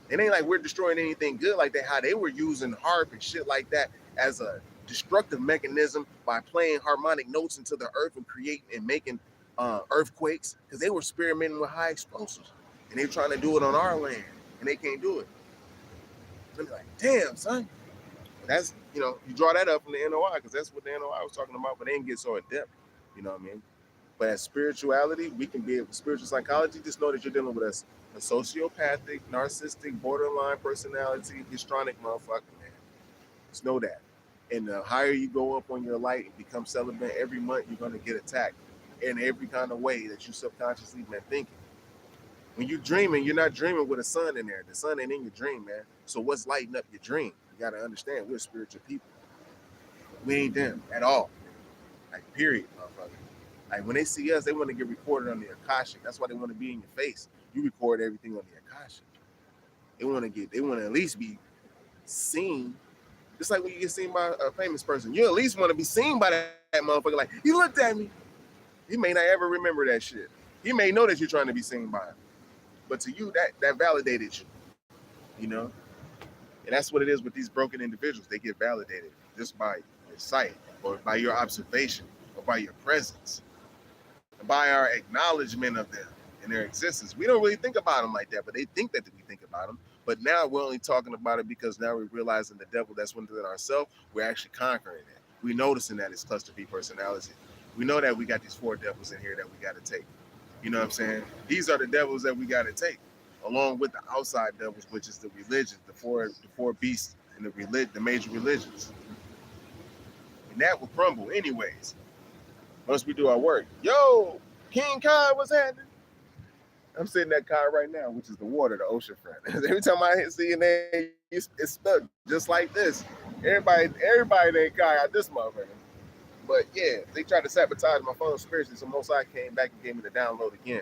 It ain't like we're destroying anything good like that, how they were using harp and shit like that as a destructive mechanism by playing harmonic notes into the earth and creating and making earthquakes, because they were experimenting with high explosives. And they're trying to do it on our land, and they can't do it. So they're like, damn, son. That's, you draw that up from the NOI, because that's what the NOI was talking about, but they didn't get so in depth. You know what I mean? But as spirituality, we can be able, spiritual psychology, just know that you're dealing with a sociopathic, narcissistic, borderline personality, histrionic motherfucker, man. Just know that. And the higher you go up on your light and become celibate, every month you're going to get attacked in every kind of way that you subconsciously been thinking. When you're dreaming, you're not dreaming with a sun in there. The sun ain't in your dream, man. So what's lighting up your dream? You got to understand, we're spiritual people. We ain't them at all. Like, period, motherfucker. Like, when they see us, they want to get recorded on the Akashic. That's why they want to be in your face. You record everything on the Akashic. They want to at least be seen. Just like when you get seen by a famous person, you at least want to be seen by that motherfucker. Like, he looked at me. He may not ever remember that shit. He may know that you're trying to be seen by him. But to you, that validated you, And that's what it is with these broken individuals. They get validated just by your sight, or by your observation, or by your presence, and by our acknowledgement of them and their existence. We don't really think about them like that, but they think that we think about them. But now we're only talking about it because now we're realizing the devil that's within ourselves, we're actually conquering it. We're noticing that it's cluster B personality. We know that we got these 4 devils in here that we got to take. You know what I'm saying? These are the devils that we got to take, along with the outside devils, which is the religions, the four beasts and the major religions. And that will crumble anyways once we do our work. Yo, King Kai, what's happening? I'm sitting at Kai right now, which is the water, the ocean front. Every time I see your name, it's stuck just like this. Everybody named Kai out this motherfucker. But yeah, they tried to sabotage my phone spiritually, so most I came back and gave me the download again.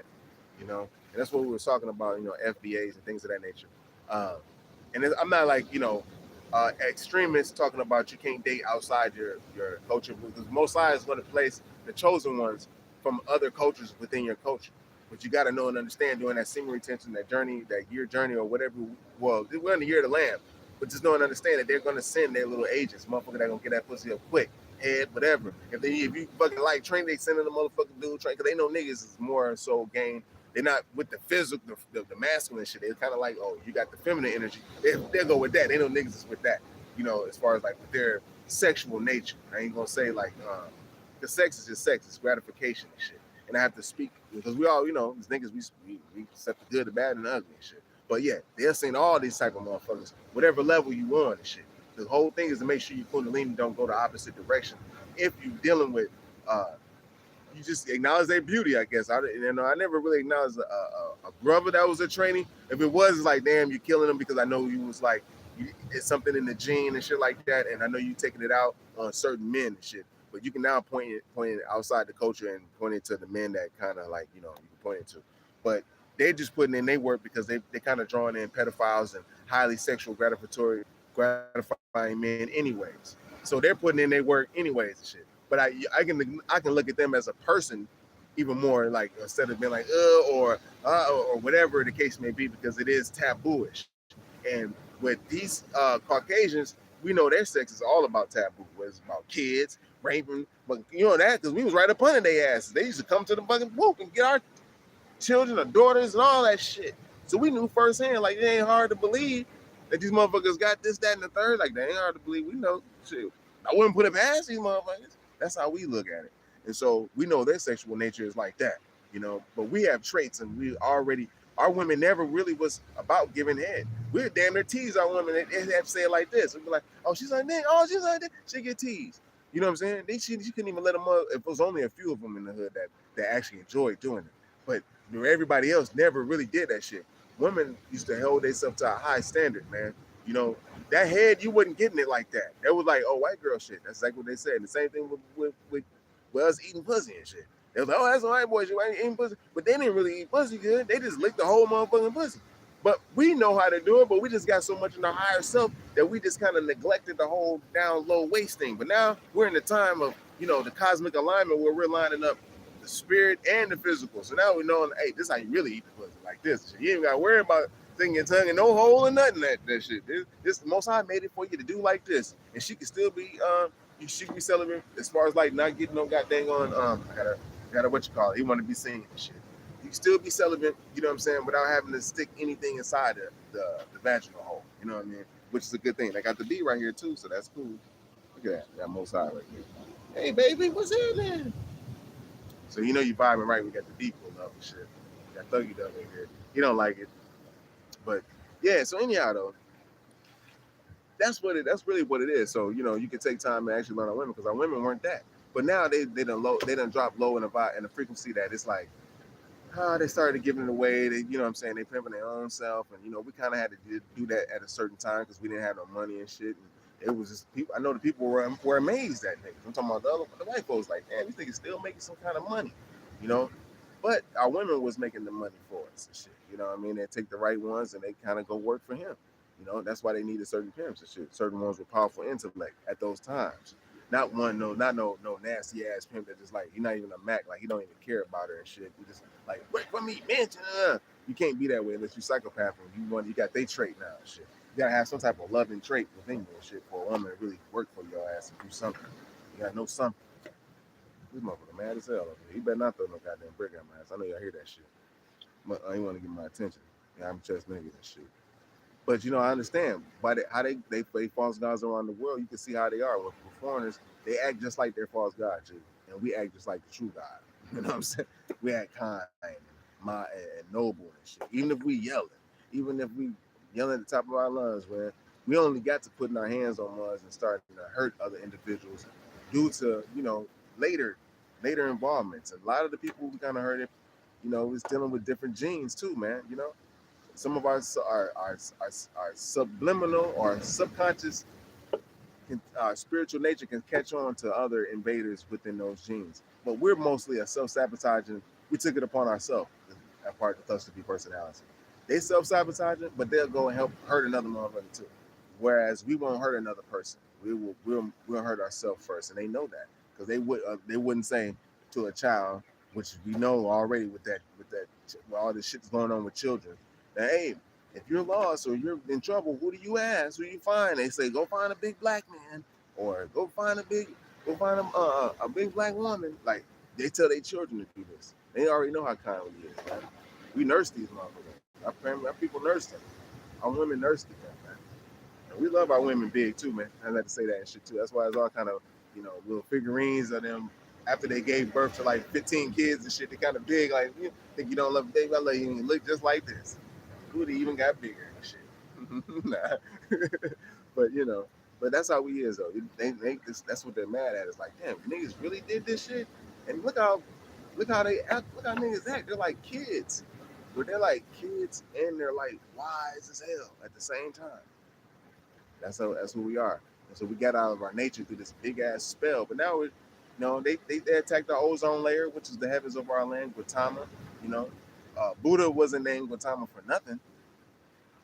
And that's what we were talking about, FBAs and things of that nature. And I'm not like, extremists talking about you can't date outside your culture, because most is going to place the chosen ones from other cultures within your culture. But you got to know and understand during that semen retention, that journey, that year journey or whatever. Well, we're in the year of the lamb, but just know and understand that they're going to send their little agents, motherfucker, that going to get that pussy up quick, head, whatever. If you fucking like train, they sending the motherfucking dude train, because they know niggas is more so game. They're not with the physical, the masculine shit. They're kind of like, oh, you got the feminine energy. They'll go with that. They know niggas is with that, as far as like with their sexual nature. I ain't gonna say like, the sex is just sex. It's gratification and shit. And I have to speak, because we all, these niggas, we accept the good, the bad, and the ugly and shit. But yeah, they're seeing all these type of motherfuckers, whatever level you on and shit. The whole thing is to make sure your Kundalini don't go the opposite direction. If you're dealing with, you just acknowledge their beauty, I guess. I never really acknowledged a brother that was a trainee. If it was, it's like, damn, you're killing them, because I know you was like, it's something in the gene and shit like that, and I know you taking it out on certain men and shit. But you can now point it outside the culture and point it to the men that kind of like, you can point it to. But they're just putting in their work because they kind of drawing in pedophiles and highly sexual gratifying men anyways. So they're putting in their work anyways and shit. But I can look at them as a person even more, like, instead of being like or whatever the case may be, because it is tabooish. And with these Caucasians, we know their sex is all about taboo. It's about kids, raping, but that because we was right up under their asses. They used to come to the fucking whoop and get our children, our daughters, and all that shit. So we knew firsthand, like, it ain't hard to believe that these motherfuckers got this, that, and the third. Like, they ain't hard to believe. We know shit. I wouldn't put it past these motherfuckers. That's how we look at it. And so we know their sexual nature is like that, but we have traits, and our women never really was about giving head. We'd damn near tease our women. They have to say it like this. We'd be like, oh, she's like that. Oh, she's like that. She get teased. You know what I'm saying? She couldn't even let them up. If it was only a few of them in the hood that actually enjoyed doing it. But everybody else never really did that shit. Women used to hold themselves to a high standard, man. That head, you wasn't getting it like that. That was like, oh, white girl shit. That's like what they said. And the same thing with with us eating pussy and shit. They was like, oh, that's a white boy shit. Why you eating pussy? But they didn't really eat pussy good. They just licked the whole motherfucking pussy. But we know how to do it, but we just got so much in our higher self that we just kind of neglected the whole down low waist thing. But now we're in the time of, you know, the cosmic alignment where we're lining up the spirit and the physical. So now we know, hey, this is how you really eat the pussy, like this. You ain't got to worry about thing your tongue and no hole or nothing that shit. This the Most High made it for you to do like this, and she can still be she can be celibate as far as like not getting no goddamn on I gotta what you call it. He want to be seen and shit. You can still be celibate, you know what I'm saying, without having to stick anything inside the vaginal hole. You know what I mean? Which is a good thing. They got the B right here too, so that's cool. Look at that. Got Most High right here. Hey baby, what's happening? So you know you vibing right. We got the B pulled up and shit. We got Thuggy Dug in here. He don't like it. But yeah, so anyhow though, that's really what it is. So you know, you can take time to actually learn our women because our women weren't that. But now they done drop low in the frequency that it's like, they started giving it away. They, you know what I'm saying, they pimping their own self, and you know, we kind of had to do that at a certain time because we didn't have no money and shit. And it was just people. I know the people were amazed at niggas. I'm talking about the white folks, like, damn, these niggas still making some kind of money, you know. But our women was making the money for us and shit. You know what I mean? They take the right ones and they kind of go work for him. You know, that's why they needed certain pimps and shit. Certain ones with powerful intellect at those times. Not no nasty ass pimp that just like, he's not even a Mac, like he don't even care about her and shit. He just like, work for me, bitch. You can't be that way unless you psychopath and you got they trait now and shit. You gotta have some type of loving trait within you and shit for a woman to really work for your ass and do something. You gotta know something. This motherfucker mad as hell up here. He better not throw no goddamn brick at my ass. I know y'all hear that shit. But I ain't want to get my attention. Yeah, I'm just niggas and shit. But you know, I understand how they false gods around the world. You can see how they are with foreigners. They act just like their false god, G, and we act just like the true God. You know what I'm saying? We act kind and noble and shit. Even if we yelling, even if we yelling at the top of our lungs, man, we only got to putting our hands on ones and starting to hurt other individuals due to, you know, later involvements. And a lot of the people who kind of hurt it, you know, is dealing with different genes too, man. You know. Some of our subliminal or subconscious spiritual nature can catch on to other invaders within those genes. But we're mostly a self-sabotaging. We took it upon ourselves, that part of the cluster B personality. They self-sabotaging, but they'll go and help hurt another motherfucker too. Whereas we won't hurt another person. We'll hurt ourselves first, and they know that because they wouldn't say to a child, which we know already with all this shit's going on with children. Now, hey, if you're lost or you're in trouble, who do you ask? Who do you find? They say, go find a big black man, or go find a big black woman. Like they tell their children to do this. They already know how kind we is, man. We nurse these motherfuckers. Our people nurse them. Our women nurse them, man. And we love our women big too, man. I like to say that and shit too. That's why it's all kind of, you know, little figurines of them after they gave birth to like 15 kids and shit. They kind of big. Like, you think you don't love a baby? I love you. You look just like this. Booty even got bigger and shit. Nah. But you know, that's how we is though. That's what they're mad at. It's like, damn, niggas really did this shit. And look how they act. Look how niggas act. They're like kids. But they're like kids and they're like wise as hell at the same time. That's who we are. And so we got out of our nature through this big ass spell. But now we're, you know, they attacked the ozone layer, which is the heavens of our land, Gautama, you know. Buddha wasn't named Gautama for nothing.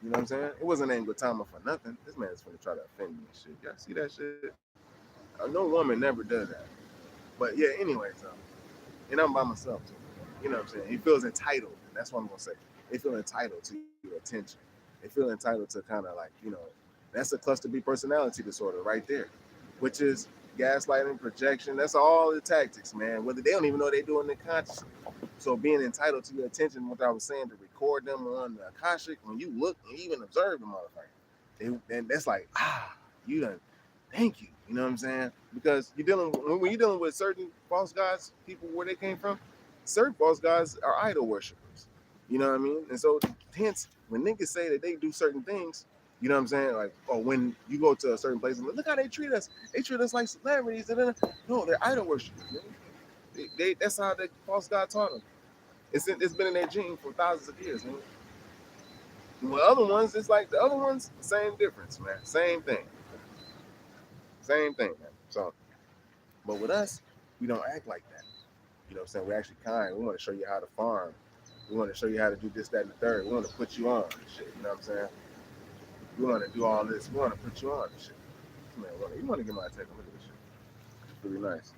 You know what I'm saying? It wasn't named Gautama for nothing. This man's gonna try to offend me and shit. Y'all see that shit? No woman never does that. But yeah, anyways, and I'm by myself too. You know what I'm saying? He feels entitled, and that's what I'm gonna say. They feel entitled to your attention. They feel entitled to kind of like, you know, that's a cluster B personality disorder right there, which is gaslighting, projection. That's all the tactics, man. Whether they don't even know they're doing it consciously. So being entitled to your attention, what I was saying, to record them on the Akashic, when you look and even observe the motherfucker, then that's like, you done, thank you. You know what I'm saying? Because when you're dealing with certain false gods, people where they came from, certain false gods are idol worshipers. You know what I mean? And so hence, when niggas say that they do certain things, you know what I'm saying? Like, or when you go to a certain place and look how they treat us. They treat us like celebrities. And then, no, they're idol worshipers. Man. That's how the false god taught them. It's been in their gene for thousands of years, man. And with other ones, it's like the other ones, same difference, man. Same thing, man. So, but with us, we don't act like that. You know what I'm saying? We're actually kind. We want to show you how to farm. We want to show you how to do this, that, and the third. We want to put you on and shit. You know what I'm saying? We want to do all this. We want to put you on and shit. Man, you want to get my attention. Look at this shit. It's really nice.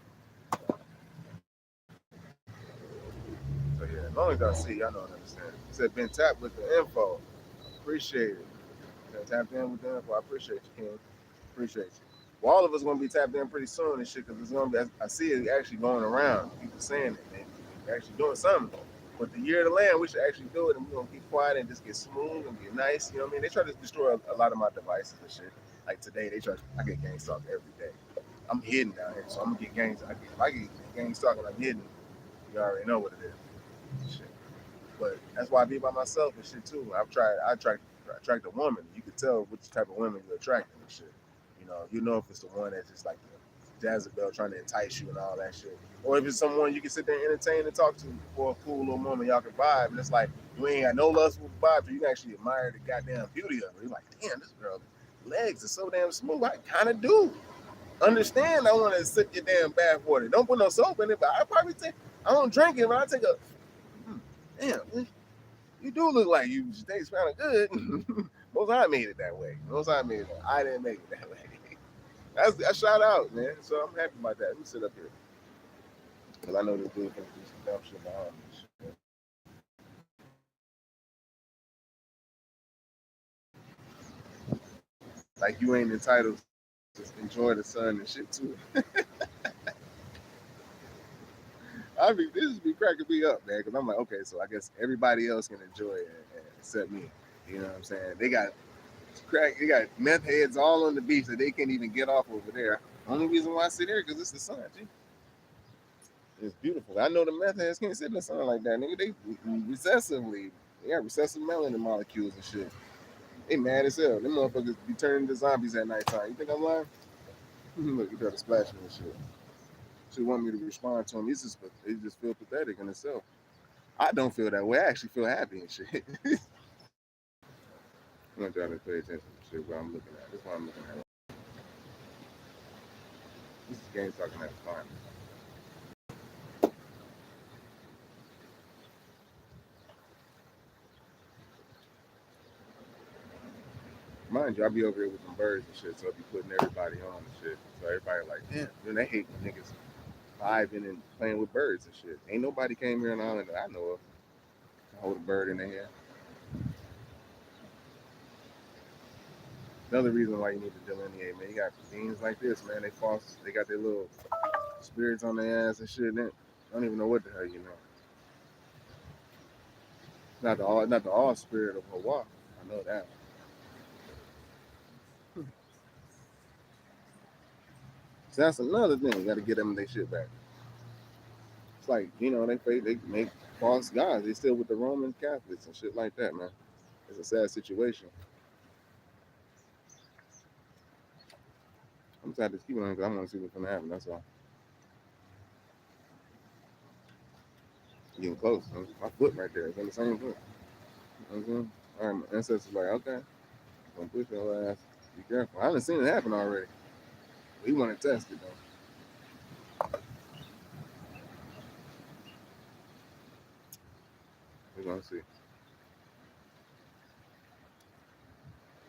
So yeah, as long as y'all see, y'all know what I understand. It said been tapped with the info. Appreciate it. Been tapped in with the info. I appreciate you, King. Appreciate you. Well, all of us gonna be tapped in pretty soon and shit, because it's gonna be. I see it actually going around. People saying it, man. They're actually doing something. But the year of the land, we should actually do it, and we're gonna keep quiet and just get smooth and get nice. You know what I mean? They try to destroy a lot of my devices and shit. Like today, I get gang stalked every day. I'm hidden down here, so I'm gonna get gangs. If I get gang stalked and I'm hidden, you already know what it is. Shit. But that's why I be by myself and shit too. I attract a woman. You can tell which type of women you're attracting and shit. You know if it's the one that's just like the Jezebel trying to entice you and all that shit. Or if it's someone you can sit there and entertain and talk to for a cool little moment, y'all can vibe. And it's like, you ain't got no lustful vibe, so you can actually admire the goddamn beauty of her. You're like, damn, this girl's legs are so damn smooth. I kind of do understand. I want to sip your damn bath water. Don't put no soap in it, but I probably take, I don't drink it, but I take a, damn, you do look like you taste kind of good. Most I made it that way. Most I made it. I didn't make it that way. That's a shout out, man. So I'm happy about that. Let me sit up here. Because I know this dude can do some dumb shit behind me. Shit. Like you ain't entitled to just enjoy the sun and shit too. This be cracking me up, man. Because I'm like, okay, so I guess everybody else can enjoy it except me. You know what I'm saying? They got meth heads all on the beach that they can't even get off over there. Only reason why I sit here because it's the sun, G. It's beautiful. I know the meth heads can't sit in the sun like that, nigga. They got recessive melanin molecules and shit. They mad as hell. Them motherfuckers be turning into zombies at nighttime. You think I'm lying? Look, you try to splash me and shit. She want me to respond to him. It just feel pathetic in itself. I don't feel that way. I actually feel happy and shit. I'm gonna try to pay attention to shit what I'm looking at. That's what I'm looking at. This is game talking at the time. Mind you, I be over here with some birds and shit, so I be putting everybody on and shit. So everybody like, damn, then they hate when niggas vibing and playing with birds and shit. Ain't nobody came here on the island that I know of to hold a bird in their hand. Another reason why you need to delineate, man. You got beings like this, man. They got their little spirits on their ass and shit. And I don't even know what the hell you know. Not the all spirit of Hawaii. I know that. So that's another thing. You got to get them their shit back. It's like, they make false gods. They still with the Roman Catholics and shit like that, man. It's a sad situation. I'm trying to keep on because I want to see what's going to happen. That's all. Getting close. Man. My foot right there. It's on the same foot. You know what I'm saying? All right, my ancestors like, okay, don't push your ass. Be careful. I haven't seen it happen already. We want to test it though. We're gonna see.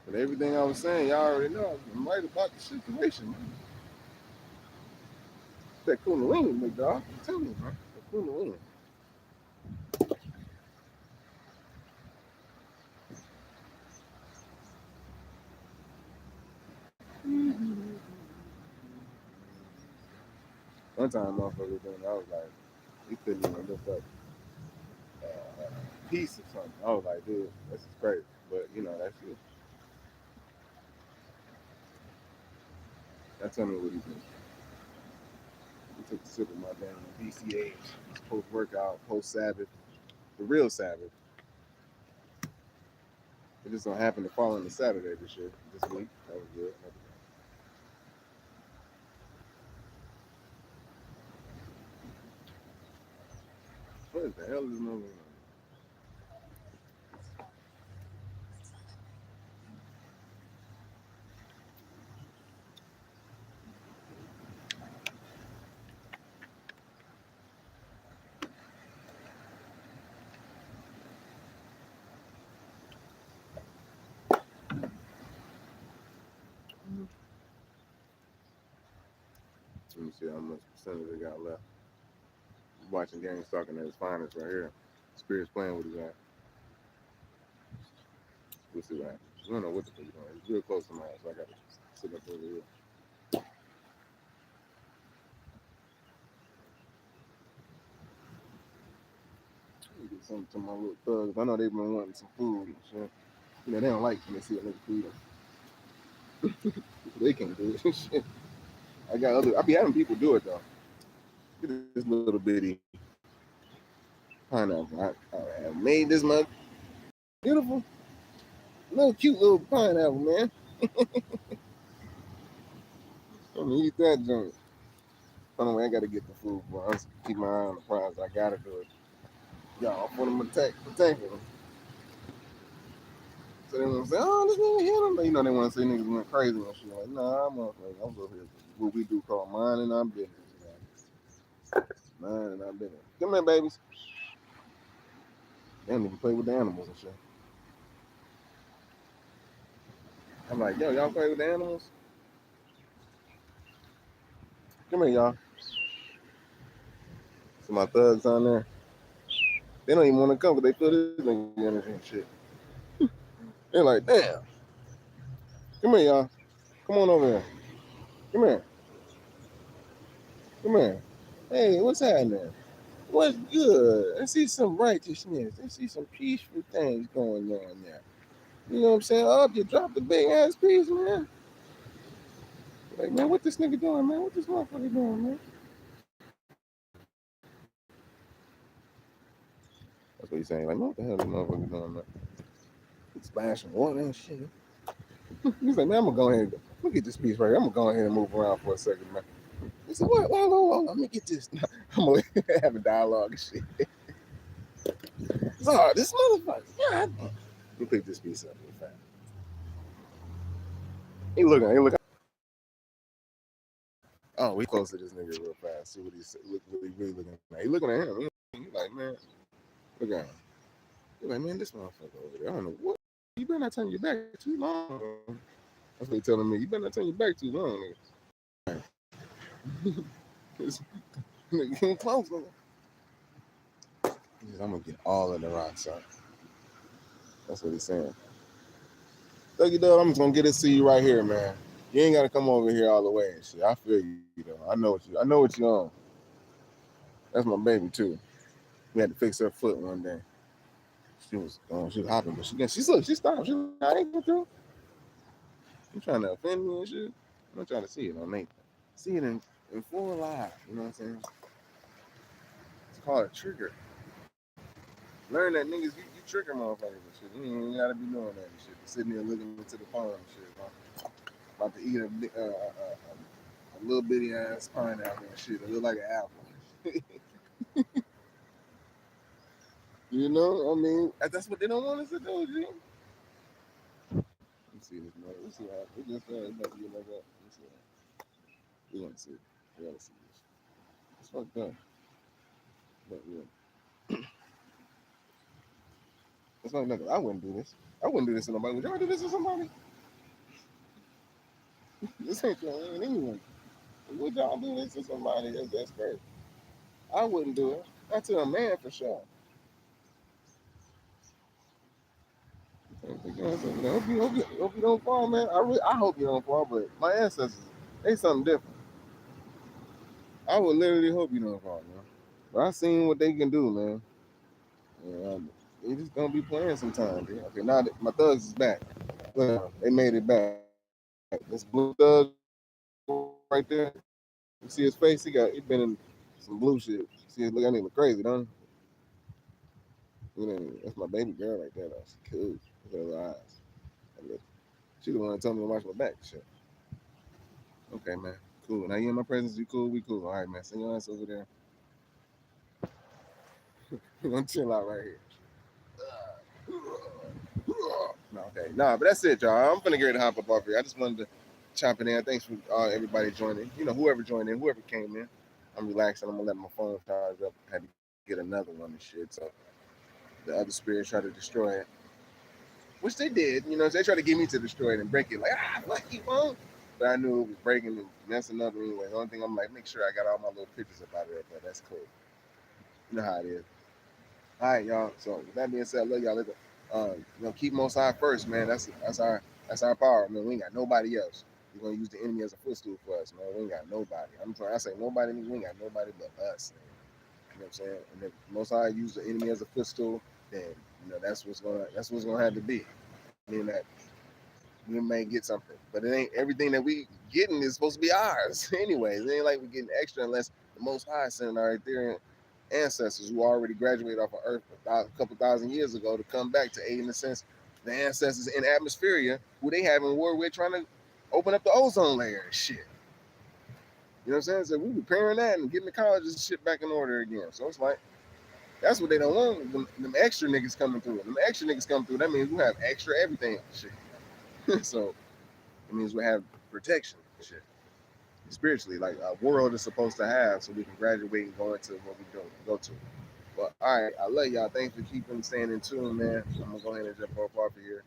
But everything I was saying, y'all already know. I'm right about the situation, man. That Kundalini, big dog. I'm telling you, man. That Kundalini. One time, motherfuckers doing it, I was like, he couldn't even lift up a piece or something. I was like, dude, this is crazy. But, that's it. Now tell me what he did. He took a sip of my damn BCA, post-workout, post-Sabbath, the real Sabbath. It just don't happen to fall on the Saturday this year, this week. That was good. What the hell is moving on? Let me see how much percentage they got left. Watching games talking at his finest right here. Spirit's playing with his eye. We'll see what happens. I don't know what the fuck he's doing. He's real close to my ass, so I gotta sit up over here. Get something to my little thugs. I know they've been wanting some food and shit. You know, they don't like when they see a nigga feed them. They can't do it. Shit. I be having people do it though. Look at this little bitty pineapple. I have made this much beautiful, little cute little pineapple, man. I'm gonna eat that junk. Anyway, I gotta get the food, bro. I keep my eye on the prize. I gotta do it. Y'all want them protecting them. So they want to say, oh, this nigga hit him. You know, they want to say niggas went crazy and shit. Like, nah, I'm over here. What we do call minding our business. Minding our business. Come here, babies. They don't even play with the animals and shit. I'm like, yo, y'all play with the animals? Come here, y'all. So my thugs on there. They don't even want to come, but they feel this nigga energy and shit. They're like, damn. Come here, y'all. Come on over here. Come here. Come here. Hey, what's happening? What's good? I see some righteousness. I see some peaceful things going on there. You know what I'm saying? Oh, you dropped the big ass piece, man. Like, man, what this nigga doing, man? What this motherfucker doing, man? That's what he's saying. Like, man, what the hell this motherfucker doing, man? He's splashing water and shit. He's like, man, I'm gonna go ahead and look at this piece right here. I'm gonna go ahead and move around for a second, man. He said, what? Hold on. Let me get this. I'm gonna have a dialogue and shit. So, this motherfucker, God. Let me pick this piece up real fast. He looking. Oh, we close to this nigga real fast. See what he's really looking at. He looking at him. He like, man, look at him. He's like, man, this motherfucker over there. I don't know what. You better not turn your back too long. That's what he's telling me. You better not turn your back too long, nigga. Getting close, nigga. He says, I'm gonna get all of the rocks out. That's what he's saying. Dougie Dub, I'm just gonna get it to you right here, man. You ain't gotta come over here all the way and shit. I feel you, though. I know what you on. That's my baby too. We had to fix her foot one day. She was hopping, but she stopped. She like, I ain't going through. You trying to offend me and shit? I'm not trying to see it on Nathan. See it in full live. You know what I'm saying? It's called a trigger. Learn that niggas, you trigger motherfuckers and shit. You ain't gotta be doing that and shit. Sitting there looking into the phone and shit. About to eat a little bitty ass pineapple and shit. It look like an apple. You know, I mean, that's what they don't want us to do, G. Let's see this, man. Let's see how it just about to get like that. Let's see that. We want to see it. We gotta see this. It's fucked up. But yeah. It's like nothing. I wouldn't do this. I wouldn't do this to nobody. Would y'all do this to somebody? This ain't anyone. Would y'all do this to somebody? That's crazy. I wouldn't do it. Not to a man for sure. Hope you don't fall, man. I hope you don't fall, but my ancestors, they something different. I would literally hope you don't fall, man. But I seen what they can do, man. Yeah, they just gonna be playing sometimes. Yeah. Okay, now my thugs is back. Look, they made it back. This blue thug right there. You see his face? He been in some blue shit. See, look at him, look crazy, don't he? You know, that's my baby girl right there. That's cool. Look at her little eyes. She the one that told me to watch my back. Shit. Okay, man. Cool. Now you in my presence. You cool? We cool. All right, man. Send your ass over there. We're gonna chill out right here. No, okay. Nah, but that's it, y'all. I'm finna get ready to hop up off here. I just wanted to chop it in. Thanks for everybody joining. You know, whoever joined in, whoever came in. I'm relaxing. I'm gonna let my phone charge up. I had to get another one and shit. So the other spirits try to destroy it, which they did. You know, they try to get me to destroy it and break it. Like, fuck you, man. But I knew it was breaking and messing up anyway. The only thing I'm like, make sure I got all my little pictures up out of there, but that's cool. You know how it is. All right, y'all. So with that being said, I love y'all. Keep Most High first, man. That's our power, man. We ain't got nobody else. We're gonna use the enemy as a footstool for us, man. We ain't got nobody. I say nobody, we ain't got nobody but us. Man. You know what I'm saying? And if Most High use the enemy as a footstool, then that's what's gonna have to be. I mean that we may get something, but it ain't everything that we getting is supposed to be ours. Anyways, it ain't like we're getting extra unless the Most High sending our Ethereum ancestors who already graduated off of Earth a couple thousand years ago to come back to aid in a sense the ancestors in Atmospheria who they have in war with trying to open up the ozone layer and shit. You know what I'm saying? So we repairing that and getting the colleges shit back in order again. So it's like that's what they don't want. Them extra niggas coming through. Them extra niggas come through. That means we have extra everything shit. So it means we have protection shit. Spiritually, like a world is supposed to have, so we can graduate and go into what we go to. But all right, I love y'all. Thanks for keeping staying in tune, man. I'm gonna go ahead and jump off of here.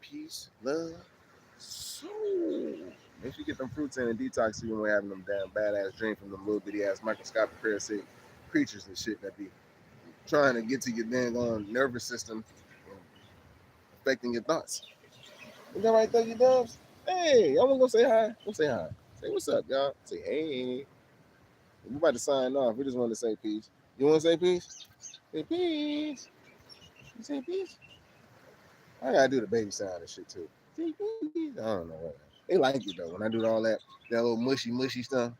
Peace, love, soul. Make sure you get them fruits in and detox so you when having them damn badass dream from them little bitty ass microscopic parasitic creatures and shit that be trying to get to your dang on nervous system and affecting your thoughts. Is that right, Thuggy Dubs? Hey, I wanna go say hi. Go say hi. Say what's up, y'all. Say hey. We're about to sign off. We just want to say peace. You want to say peace? Say peace. You say peace? I gotta do the baby sound and shit too. Say peace. I don't know what. They like it though when I do all that little mushy stuff.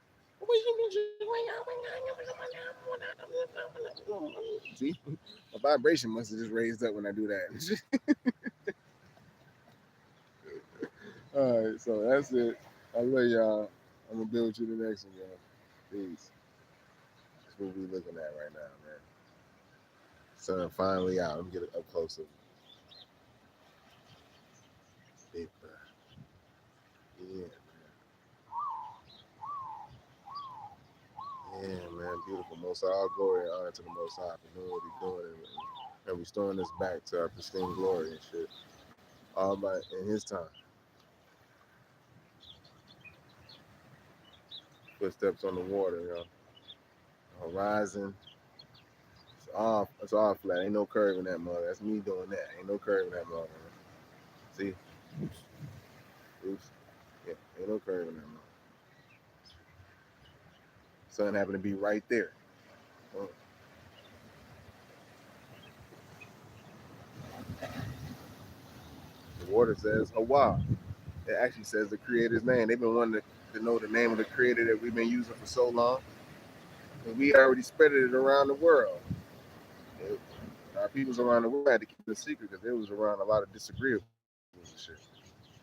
See, my vibration must have just raised up when I do that. All right, so that's it. I love y'all. I'm gonna build you the next one, y'all. Peace. That's what we looking at right now, man. Sun finally out. Let me get it up close. Paper. Yeah, man. Yeah, man. Beautiful. Most all glory and honor to the Most High for doing what He's doing and restoring us back to our pristine glory and shit. All by in His time. Footsteps on the water, you know. Horizon. It's all flat. Ain't no curve in that mother. That's me doing that. Ain't no curve in that mother. See? Oops. Yeah, ain't no curve in that mother. Sun happened to be right there. Oh. The water says Hawa. It actually says the creator's name. They've been wanting to know the name of the creator that we've been using for so long. And we already spread it around the world. Our peoples around the world had to keep it a secret because it was around a lot of disagreeables and shit.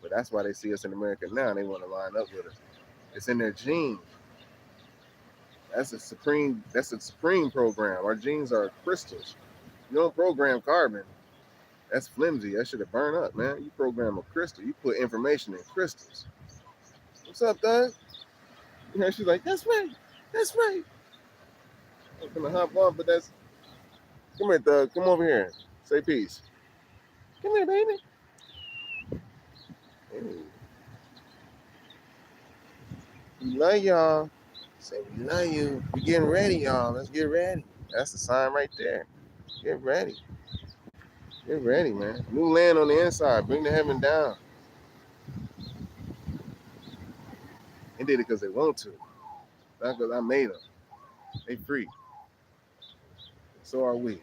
But that's why they see us in America now. They want to line up with us. It's in their genes. That's a supreme program. Our genes are crystals. You don't program carbon. That's flimsy. That should have burned up, man. You program a crystal. You put information in crystals. What's up, Doug? You know, she's like, that's right. That's right. I'm gonna hop on, but that's come here, Doug. Come over here. Say peace. Come here, baby. Hey. We love y'all. Say we love you. We getting ready, y'all. Let's get ready. That's the sign right there. Get ready. Get ready, man. New land on the inside. Bring the heaven down. They did it because they want to. Not because I made them. They free. So are we.